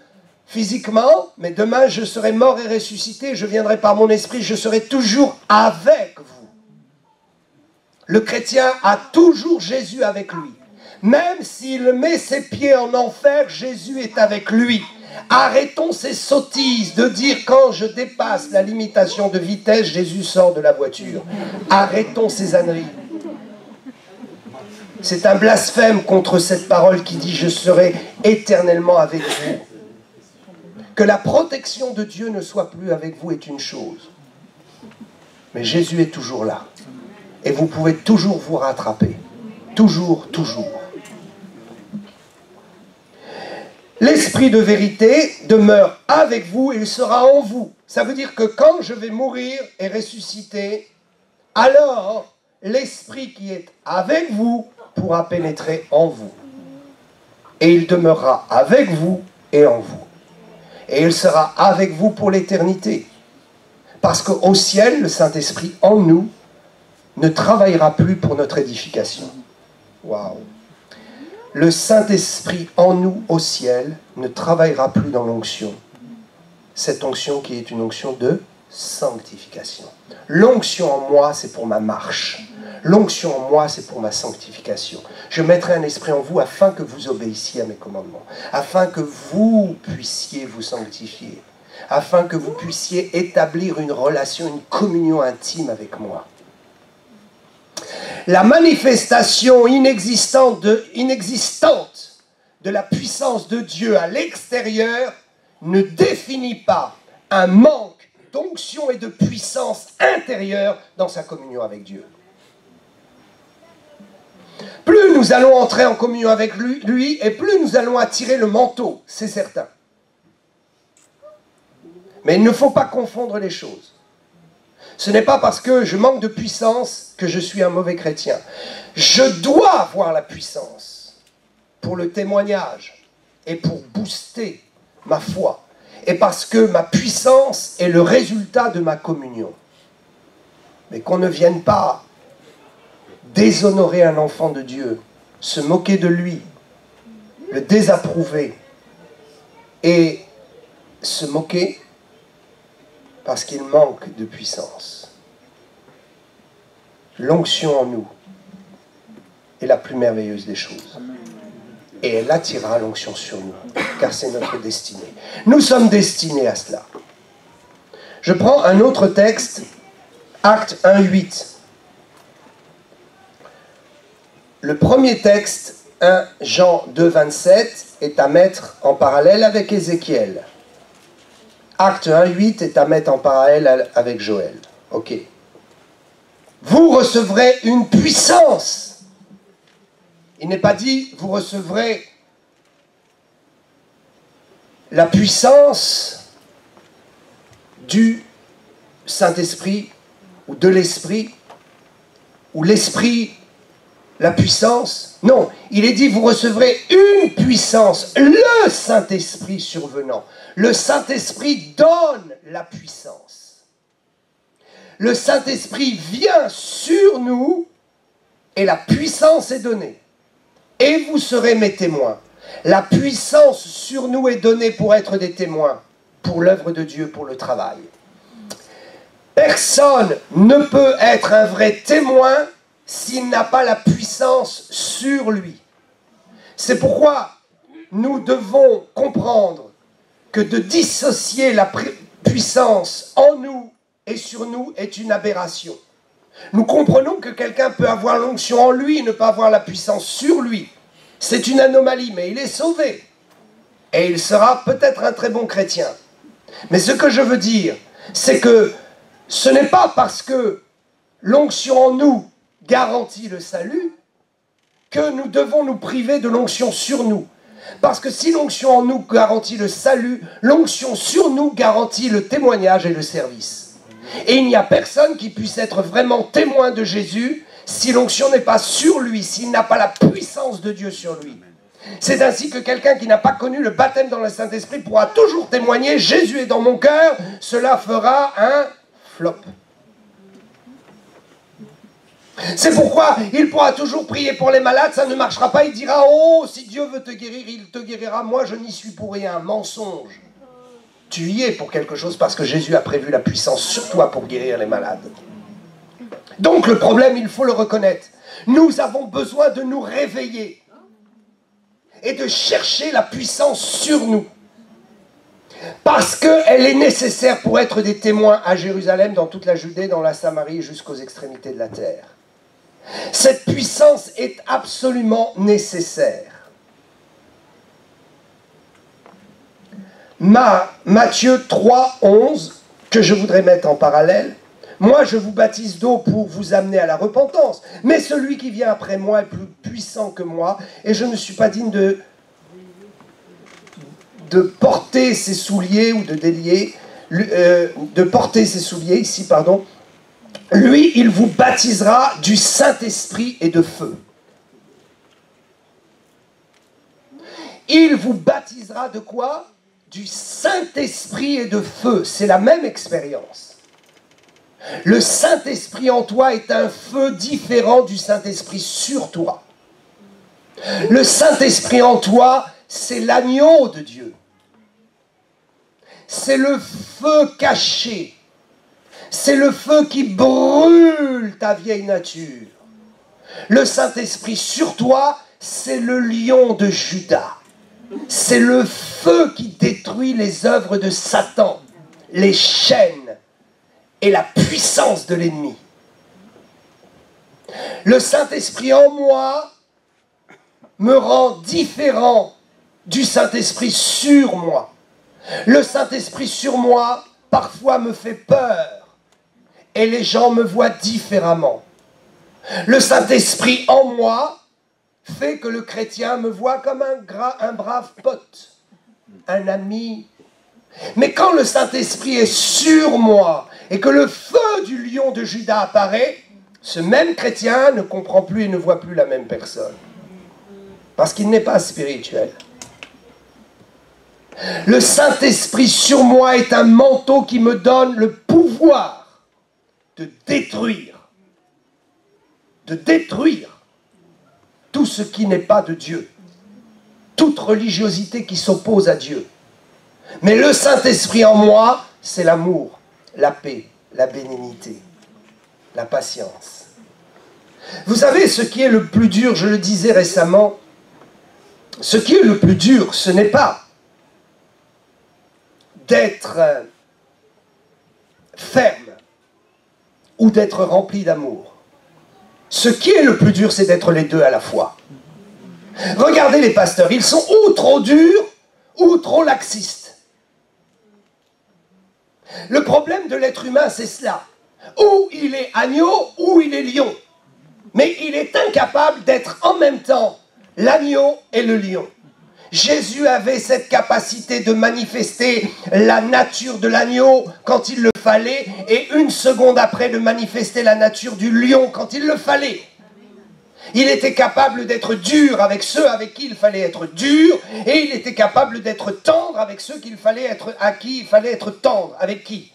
physiquement, mais demain, je serai mort et ressuscité. Je viendrai par mon esprit, je serai toujours avec vous. Le chrétien a toujours Jésus avec lui. Même s'il met ses pieds en enfer, Jésus est avec lui. Arrêtons ces sottises de dire quand je dépasse la limitation de vitesse, Jésus sort de la voiture. Arrêtons ces âneries. C'est un blasphème contre cette parole qui dit « Je serai éternellement avec vous ». Que la protection de Dieu ne soit plus avec vous est une chose. Mais Jésus est toujours là. Et vous pouvez toujours vous rattraper. Toujours, toujours. L'esprit de vérité demeure avec vous et il sera en vous. Ça veut dire que quand je vais mourir et ressusciter, alors l'esprit qui est avec vous pourra pénétrer en vous. Et il demeurera avec vous et en vous. Et il sera avec vous pour l'éternité. Parce qu'au ciel, le Saint-Esprit en nous ne travaillera plus pour notre édification. Waouh! Le Saint-Esprit en nous au ciel ne travaillera plus dans l'onction. Cette onction qui est une onction de sanctification. L'onction en moi, c'est pour ma marche. L'onction en moi, c'est pour ma sanctification. Je mettrai un esprit en vous afin que vous obéissiez à mes commandements, afin que vous puissiez vous sanctifier, afin que vous puissiez établir une relation, une communion intime avec moi. La manifestation inexistante de la puissance de Dieu à l'extérieur ne définit pas un manque d'onction et de puissance intérieure dans sa communion avec Dieu. Plus nous allons entrer en communion avec lui et plus nous allons attirer le manteau, c'est certain. Mais il ne faut pas confondre les choses. Ce n'est pas parce que je manque de puissance que je suis un mauvais chrétien. Je dois avoir la puissance pour le témoignage et pour booster ma foi. Et parce que ma puissance est le résultat de ma communion. Mais qu'on ne vienne pas déshonorer un enfant de Dieu, se moquer de lui, le désapprouver et se moquer parce qu'il manque de puissance. L'onction en nous est la plus merveilleuse des choses. Et elle attirera l'onction sur nous, car c'est notre destinée. Nous sommes destinés à cela. Je prends un autre texte, Actes 1:8. Le premier texte, 1 Jean 2:27, est à mettre en parallèle avec Ézéchiel. Acte 1:8 est à mettre en parallèle avec Joël. Ok. Vous recevrez une puissance. Il n'est pas dit, vous recevrez la puissance du Saint-Esprit, ou de l'Esprit, ou l'Esprit, la puissance. Non, il est dit, vous recevrez une puissance, le Saint-Esprit survenant. Le Saint-Esprit donne la puissance. Le Saint-Esprit vient sur nous et la puissance est donnée. Et vous serez mes témoins. La puissance sur nous est donnée pour être des témoins, pour l'œuvre de Dieu, pour le travail. Personne ne peut être un vrai témoin s'il n'a pas la puissance sur lui. C'est pourquoi nous devons comprendre que de dissocier la puissance en nous et sur nous est une aberration. Nous comprenons que quelqu'un peut avoir l'onction en lui et ne pas avoir la puissance sur lui. C'est une anomalie, mais il est sauvé. Et il sera peut-être un très bon chrétien. Mais ce que je veux dire, c'est que ce n'est pas parce que l'onction en nous garantit le salut que nous devons nous priver de l'onction sur nous. Parce que si l'onction en nous garantit le salut, l'onction sur nous garantit le témoignage et le service. Et il n'y a personne qui puisse être vraiment témoin de Jésus si l'onction n'est pas sur lui, s'il n'a pas la puissance de Dieu sur lui. C'est ainsi que quelqu'un qui n'a pas connu le baptême dans le Saint-Esprit pourra toujours témoigner « Jésus est dans mon cœur », cela fera un flop. C'est pourquoi il pourra toujours prier pour les malades, ça ne marchera pas, il dira « Oh, si Dieu veut te guérir, il te guérira, moi je n'y suis pour rien, mensonge ». Tu y es pour quelque chose parce que Jésus a prévu la puissance sur toi pour guérir les malades. Donc le problème, il faut le reconnaître. Nous avons besoin de nous réveiller et de chercher la puissance sur nous. Parce qu'elle est nécessaire pour être des témoins à Jérusalem, dans toute la Judée, dans la Samarie, jusqu'aux extrémités de la terre. Cette puissance est absolument nécessaire. Matthieu 3, 11, que je voudrais mettre en parallèle. Moi, je vous baptise d'eau pour vous amener à la repentance. Mais celui qui vient après moi est plus puissant que moi, et je ne suis pas digne de porter ses souliers ou de délier, de porter ses souliers ici, pardon. Lui, il vous baptisera du Saint-Esprit et de feu. Il vous baptisera de quoi? Du Saint-Esprit et de feu. C'est la même expérience. Le Saint-Esprit en toi est un feu différent du Saint-Esprit sur toi. Le Saint-Esprit en toi, c'est l'agneau de Dieu. C'est le feu caché. C'est le feu qui brûle ta vieille nature. Le Saint-Esprit sur toi, c'est le lion de Juda. C'est le feu qui détruit les œuvres de Satan, les chaînes et la puissance de l'ennemi. Le Saint-Esprit en moi me rend différent du Saint-Esprit sur moi. Le Saint-Esprit sur moi, parfois me fait peur. Et les gens me voient différemment. Le Saint-Esprit en moi fait que le chrétien me voit comme un brave pote, un ami. Mais quand le Saint-Esprit est sur moi et que le feu du lion de Juda apparaît, ce même chrétien ne comprend plus et ne voit plus la même personne. Parce qu'il n'est pas spirituel. Le Saint-Esprit sur moi est un manteau qui me donne le pouvoir de détruire tout ce qui n'est pas de Dieu, toute religiosité qui s'oppose à Dieu. Mais le Saint-Esprit en moi, c'est l'amour, la paix, la bénignité, la patience. Vous savez, ce qui est le plus dur, je le disais récemment, ce qui est le plus dur, ce n'est pas d'être ferme ou d'être rempli d'amour. Ce qui est le plus dur, c'est d'être les deux à la fois. Regardez les pasteurs, ils sont ou trop durs ou trop laxistes. Le problème de l'être humain, c'est cela. Ou il est agneau, ou il est lion. Mais il est incapable d'être en même temps l'agneau et le lion. Jésus avait cette capacité de manifester la nature de l'agneau quand il le fallait, et une seconde après de manifester la nature du lion quand il le fallait. Il était capable d'être dur avec ceux avec qui il fallait être dur, et il était capable d'être tendre avec ceux à qui il fallait être tendre. Avec qui?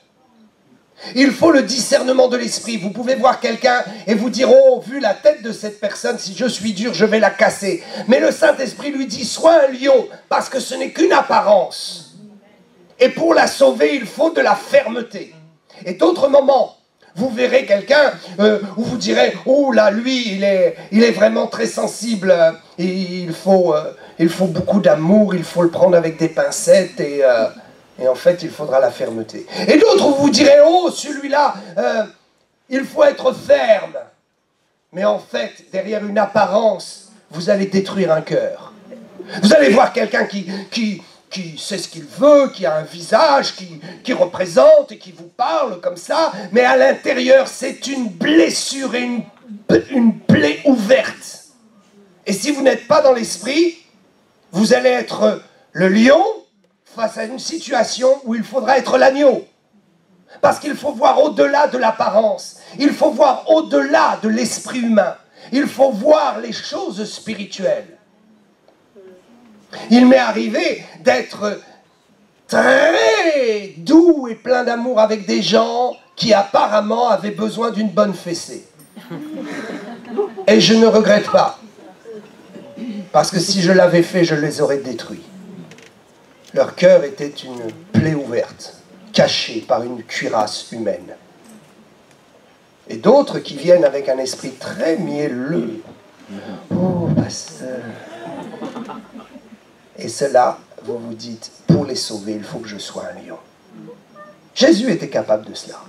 Il faut le discernement de l'esprit. Vous pouvez voir quelqu'un et vous dire « Oh, vu la tête de cette personne, si je suis dur, je vais la casser. » Mais le Saint-Esprit lui dit « Sois un lion, parce que ce n'est qu'une apparence. Et pour la sauver, il faut de la fermeté. » Et d'autres moments, vous verrez quelqu'un où vous direz « Oh là, lui, il est vraiment très sensible. Il faut beaucoup d'amour, il faut le prendre avec des pincettes et en fait, il faudra la fermeté. » Et d'autres, vous direz, oh, celui-là, il faut être ferme. Mais en fait, derrière une apparence, vous allez détruire un cœur. Vous allez voir quelqu'un qui sait ce qu'il veut, qui a un visage, qui représente et qui vous parle comme ça, mais à l'intérieur, c'est une blessure et une plaie ouverte. Et si vous n'êtes pas dans l'esprit, Vous allez être le lion face à une situation où il faudra être l'agneau. Parce qu'il faut voir au-delà de l'apparence. Il faut voir au-delà de l'esprit humain. Il faut voir les choses spirituelles. Il m'est arrivé d'être très doux et plein d'amour avec des gens qui apparemment avaient besoin d'une bonne fessée. Et je ne regrette pas. Parce que si je l'avais fait, je les aurais détruits. Leur cœur était une plaie ouverte, cachée par une cuirasse humaine. Et d'autres qui viennent avec un esprit très mielleux. Oh, pasteur. Et cela, vous vous dites, pour les sauver, il faut que je sois un lion. Jésus était capable de cela.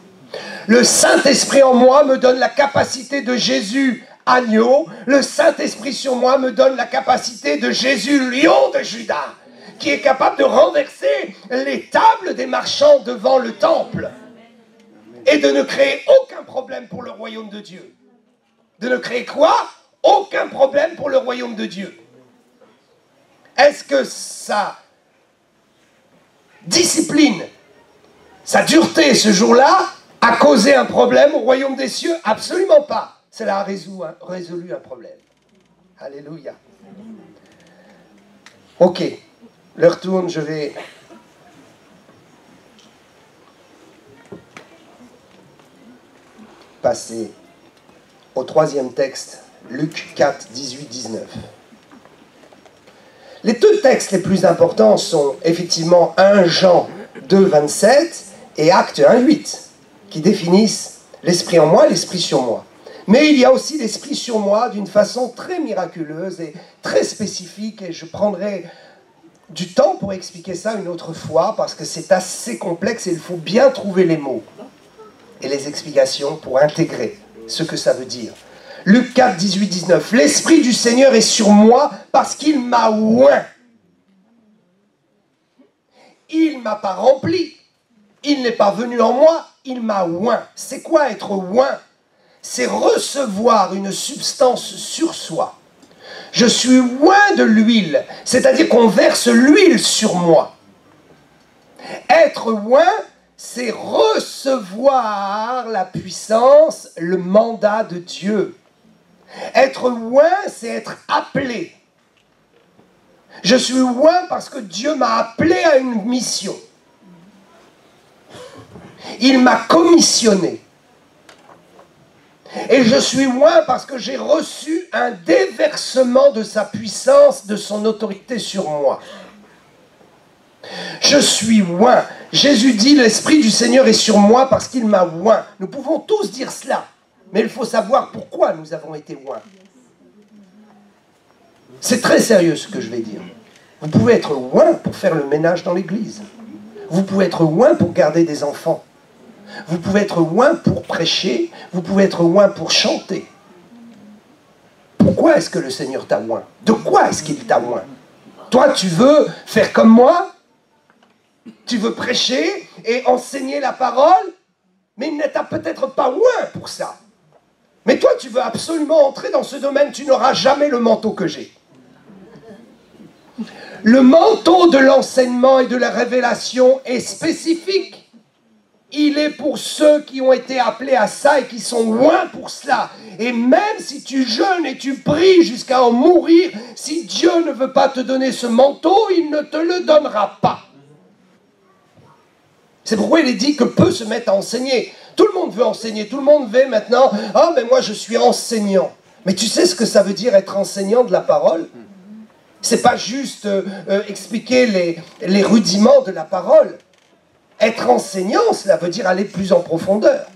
Le Saint-Esprit en moi me donne la capacité de Jésus agneau. Le Saint-Esprit sur moi me donne la capacité de Jésus lion de Juda, qui est capable de renverser les tables des marchands devant le temple et de ne créer aucun problème pour le royaume de Dieu. De ne créer quoi? Aucun problème pour le royaume de Dieu. Est-ce que sa discipline, sa dureté ce jour-là a causé un problème au royaume des cieux? Absolument pas. Cela a résolu un problème. Alléluia. Ok, l'heure tourne, je vais passer au troisième texte, Luc 4, 18, 19. Les deux textes les plus importants sont effectivement 1 Jean 2, 27 et Actes 1, 8, qui définissent l'esprit en moi, l'esprit sur moi. Mais il y a aussi l'esprit sur moi d'une façon très miraculeuse et très spécifique, et je prendrai du temps pour expliquer ça une autre fois, parce que c'est assez complexe et il faut bien trouver les mots et les explications pour intégrer ce que ça veut dire. Luc 4, 18, 19. L'Esprit du Seigneur est sur moi parce qu'il m'a oint. Il ne m'a pas rempli. Il n'est pas venu en moi, il m'a oint. C'est quoi être oint? C'est recevoir une substance sur soi. Je suis oint de l'huile, c'est-à-dire qu'on verse l'huile sur moi. Être oint, c'est recevoir la puissance, le mandat de Dieu. Être oint, c'est être appelé. Je suis oint parce que Dieu m'a appelé à une mission. Il m'a commissionné. Et je suis oint parce que j'ai reçu un déversement de sa puissance, de son autorité sur moi. Je suis oint. Jésus dit, l'Esprit du Seigneur est sur moi parce qu'il m'a oint. Nous pouvons tous dire cela, mais il faut savoir pourquoi nous avons été oints. C'est très sérieux ce que je vais dire. Vous pouvez être oint pour faire le ménage dans l'église. Vous pouvez être oint pour garder des enfants. Vous pouvez être oint pour prêcher. Vous pouvez être oint pour chanter. Pourquoi est-ce que le Seigneur t'a oint? De quoi est-ce qu'il t'a oint? Toi, tu veux faire comme moi? Tu veux prêcher et enseigner la parole? Mais il ne t'a peut-être pas oint pour ça. Mais toi, tu veux absolument entrer dans ce domaine. Tu n'auras jamais le manteau que j'ai. Le manteau de l'enseignement et de la révélation est spécifique. Il est pour ceux qui ont été appelés à ça et qui sont loin pour cela. Et même si tu jeûnes et tu pries jusqu'à en mourir, si Dieu ne veut pas te donner ce manteau, il ne te le donnera pas. C'est pourquoi il est dit que peu se mettent à enseigner. Tout le monde veut enseigner, tout le monde veut maintenant, « Ah, mais moi je suis enseignant. » Mais tu sais ce que ça veut dire être enseignant de la parole? C'est pas juste expliquer les rudiments de la parole. Être enseignant, cela veut dire aller plus en profondeur.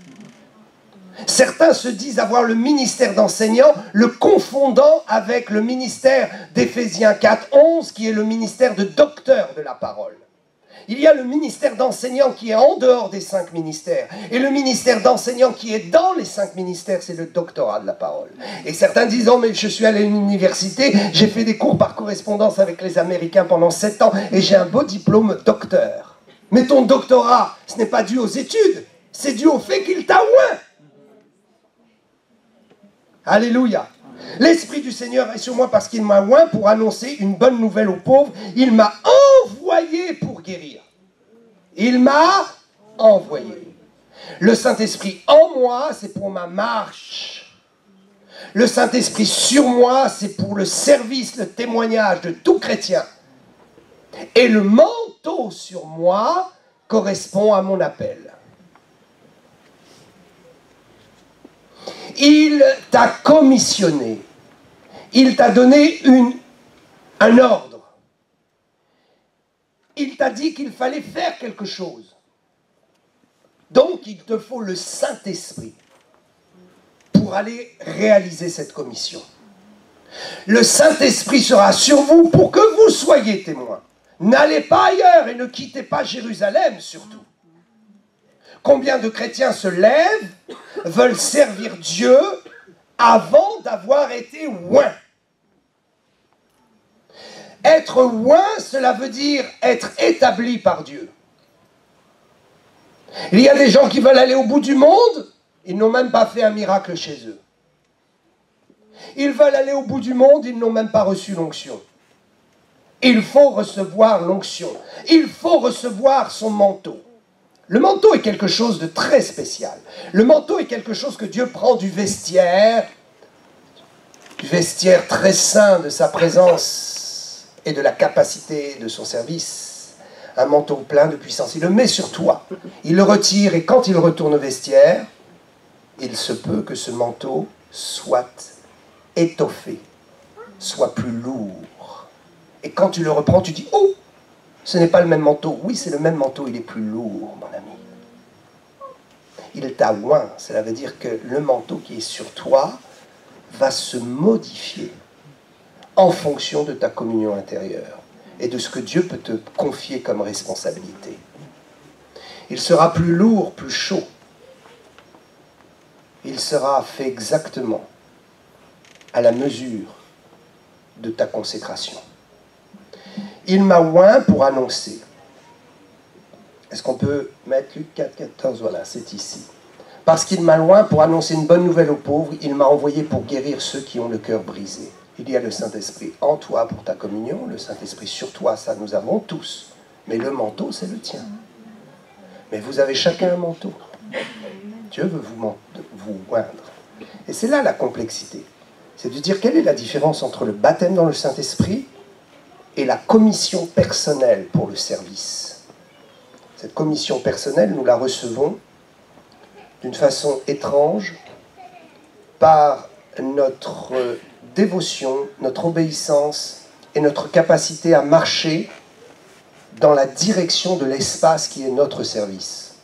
Certains se disent avoir le ministère d'enseignant, le confondant avec le ministère d'Éphésiens 4, 11, qui est le ministère de docteur de la parole. Il y a le ministère d'enseignant qui est en dehors des 5 ministères. Et le ministère d'enseignant qui est dans les 5 ministères, c'est le doctorat de la parole. Et certains disent, oh, mais je suis allé à l'université, j'ai fait des cours par correspondance avec les Américains pendant 7 ans, et j'ai un beau diplôme docteur. Mais ton doctorat, ce n'est pas dû aux études, c'est dû au fait qu'il t'a oint. Alléluia. L'Esprit du Seigneur est sur moi parce qu'il m'a oint pour annoncer une bonne nouvelle aux pauvres. Il m'a envoyé pour guérir. Il m'a envoyé. Le Saint-Esprit en moi, c'est pour ma marche. Le Saint-Esprit sur moi, c'est pour le service, le témoignage de tout chrétien. Et le manteau sur moi correspond à mon appel. Il t'a commissionné. Il t'a donné un ordre. Il t'a dit qu'il fallait faire quelque chose. Donc, il te faut le Saint-Esprit pour aller réaliser cette commission. Le Saint-Esprit sera sur vous pour que vous soyez témoins. N'allez pas ailleurs et ne quittez pas Jérusalem surtout. Combien de chrétiens se lèvent, veulent servir Dieu avant d'avoir été oints? Être oint, cela veut dire être établi par Dieu. Il y a des gens qui veulent aller au bout du monde, ils n'ont même pas fait un miracle chez eux. Ils veulent aller au bout du monde, ils n'ont même pas reçu l'onction. Il faut recevoir l'onction. Il faut recevoir son manteau. Le manteau est quelque chose de très spécial. Le manteau est quelque chose que Dieu prend du vestiaire très saint de sa présence et de la capacité de son service. Un manteau plein de puissance. Il le met sur toi. Il le retire et quand il retourne au vestiaire, il se peut que ce manteau soit étoffé, soit plus lourd. Et quand tu le reprends, tu dis « Oh, ce n'est pas le même manteau. » Oui, c'est le même manteau, il est plus lourd, mon ami. Il t'a oint. Cela veut dire que le manteau qui est sur toi va se modifier en fonction de ta communion intérieure et de ce que Dieu peut te confier comme responsabilité. Il sera plus lourd, plus chaud. Il sera fait exactement à la mesure de ta consécration. Il m'a oint pour annoncer. Est-ce qu'on peut mettre Luc 4, 14? Voilà, c'est ici. Parce qu'il m'a oint pour annoncer une bonne nouvelle aux pauvres, il m'a envoyé pour guérir ceux qui ont le cœur brisé. Il y a le Saint-Esprit en toi pour ta communion, le Saint-Esprit sur toi, ça nous avons tous. Mais le manteau, c'est le tien. Mais vous avez chacun un manteau. Dieu veut vous oindre. Et c'est là la complexité. C'est de dire quelle est la différence entre le baptême dans le Saint-Esprit et la commission personnelle pour le service. Cette commission personnelle, nous la recevons d'une façon étrange par notre dévotion, notre obéissance et notre capacité à marcher dans la direction de l'espace qui est notre service.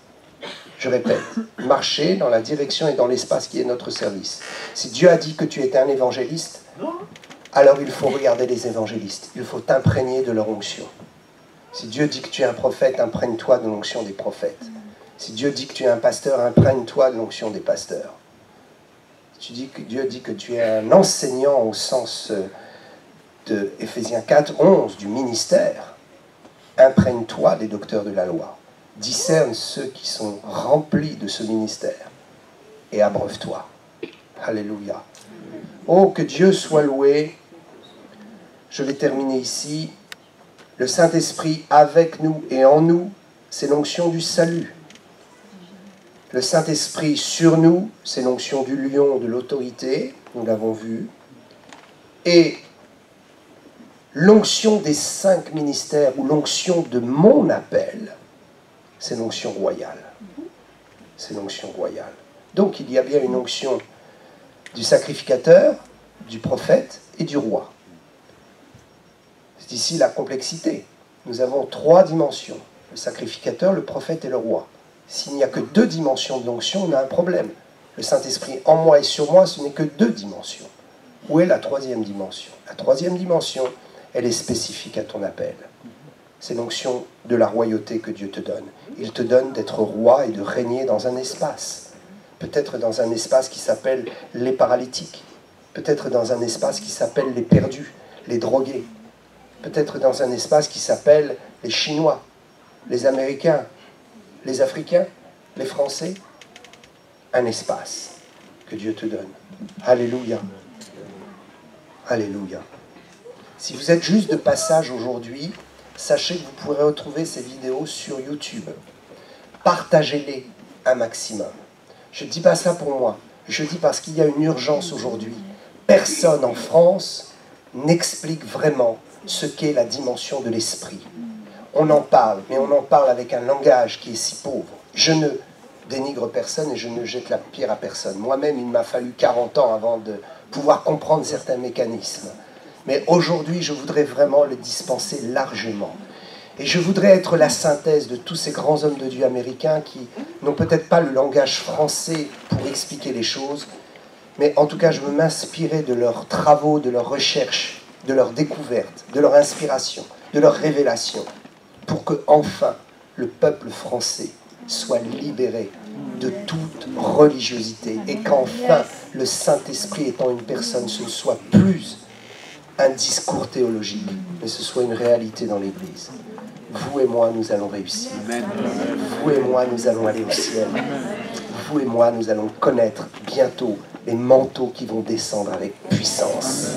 Je répète, marcher dans la direction et dans l'espace qui est notre service. Si Dieu a dit que tu étais un évangéliste, alors il faut regarder les évangélistes. Il faut t'imprégner de leur onction. Si Dieu dit que tu es un prophète, imprègne-toi de l'onction des prophètes. Si Dieu dit que tu es un pasteur, imprègne-toi de l'onction des pasteurs. Si Dieu dit que tu es un enseignant au sens de Éphésiens 4, 11, du ministère, imprègne-toi des docteurs de la loi. Discerne ceux qui sont remplis de ce ministère et abreuve-toi. Alléluia. Oh, que Dieu soit loué. Je vais terminer ici. Le Saint-Esprit avec nous et en nous, c'est l'onction du salut. Le Saint-Esprit sur nous, c'est l'onction du lion, de l'autorité, nous l'avons vu. Et l'onction des 5 ministères, ou l'onction de mon appel, c'est l'onction royale. C'est l'onction royale. Donc il y a bien une onction du sacrificateur, du prophète et du roi. C'est ici la complexité. Nous avons 3 dimensions. Le sacrificateur, le prophète et le roi. S'il n'y a que 2 dimensions de l'onction, on a un problème. Le Saint-Esprit en moi et sur moi, ce n'est que 2 dimensions. Où est la 3e dimension? La 3e dimension, elle est spécifique à ton appel. C'est l'onction de la royauté que Dieu te donne. Il te donne d'être roi et de régner dans un espace. Peut-être dans un espace qui s'appelle les paralytiques. Peut-être dans un espace qui s'appelle les perdus, les drogués. Peut-être dans un espace qui s'appelle les Chinois, les Américains, les Africains, les Français. Un espace que Dieu te donne. Alléluia. Alléluia. Si vous êtes juste de passage aujourd'hui, sachez que vous pourrez retrouver ces vidéos sur YouTube. Partagez-les un maximum. Je ne dis pas ça pour moi, je dis parce qu'il y a une urgence aujourd'hui. Personne en France n'explique vraiment ce qu'est la dimension de l'esprit. On en parle, mais on en parle avec un langage qui est si pauvre. Je ne dénigre personne et je ne jette la pierre à personne. Moi-même, il m'a fallu 40 ans avant de pouvoir comprendre certains mécanismes. Mais aujourd'hui, je voudrais vraiment le dispenser largement. Et je voudrais être la synthèse de tous ces grands hommes de Dieu américains qui n'ont peut-être pas le langage français pour expliquer les choses, mais en tout cas, je veux m'inspirer de leurs travaux, de leurs recherches, de leurs découvertes, de leur inspiration, de leurs révélations, pour que enfin le peuple français soit libéré de toute religiosité et qu'enfin le Saint-Esprit étant une personne, ce ne soit plus un discours théologique, mais ce soit une réalité dans l'Église. Vous et moi, nous allons réussir. Vous et moi, nous allons aller au ciel. Vous et moi, nous allons connaître bientôt les manteaux qui vont descendre avec puissance.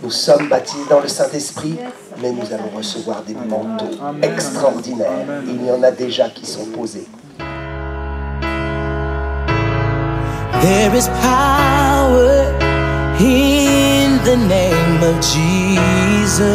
Nous sommes baptisés dans le Saint-Esprit, mais nous allons recevoir des manteaux extraordinaires. Il y en a déjà qui sont posés. There is power in the name of Jesus.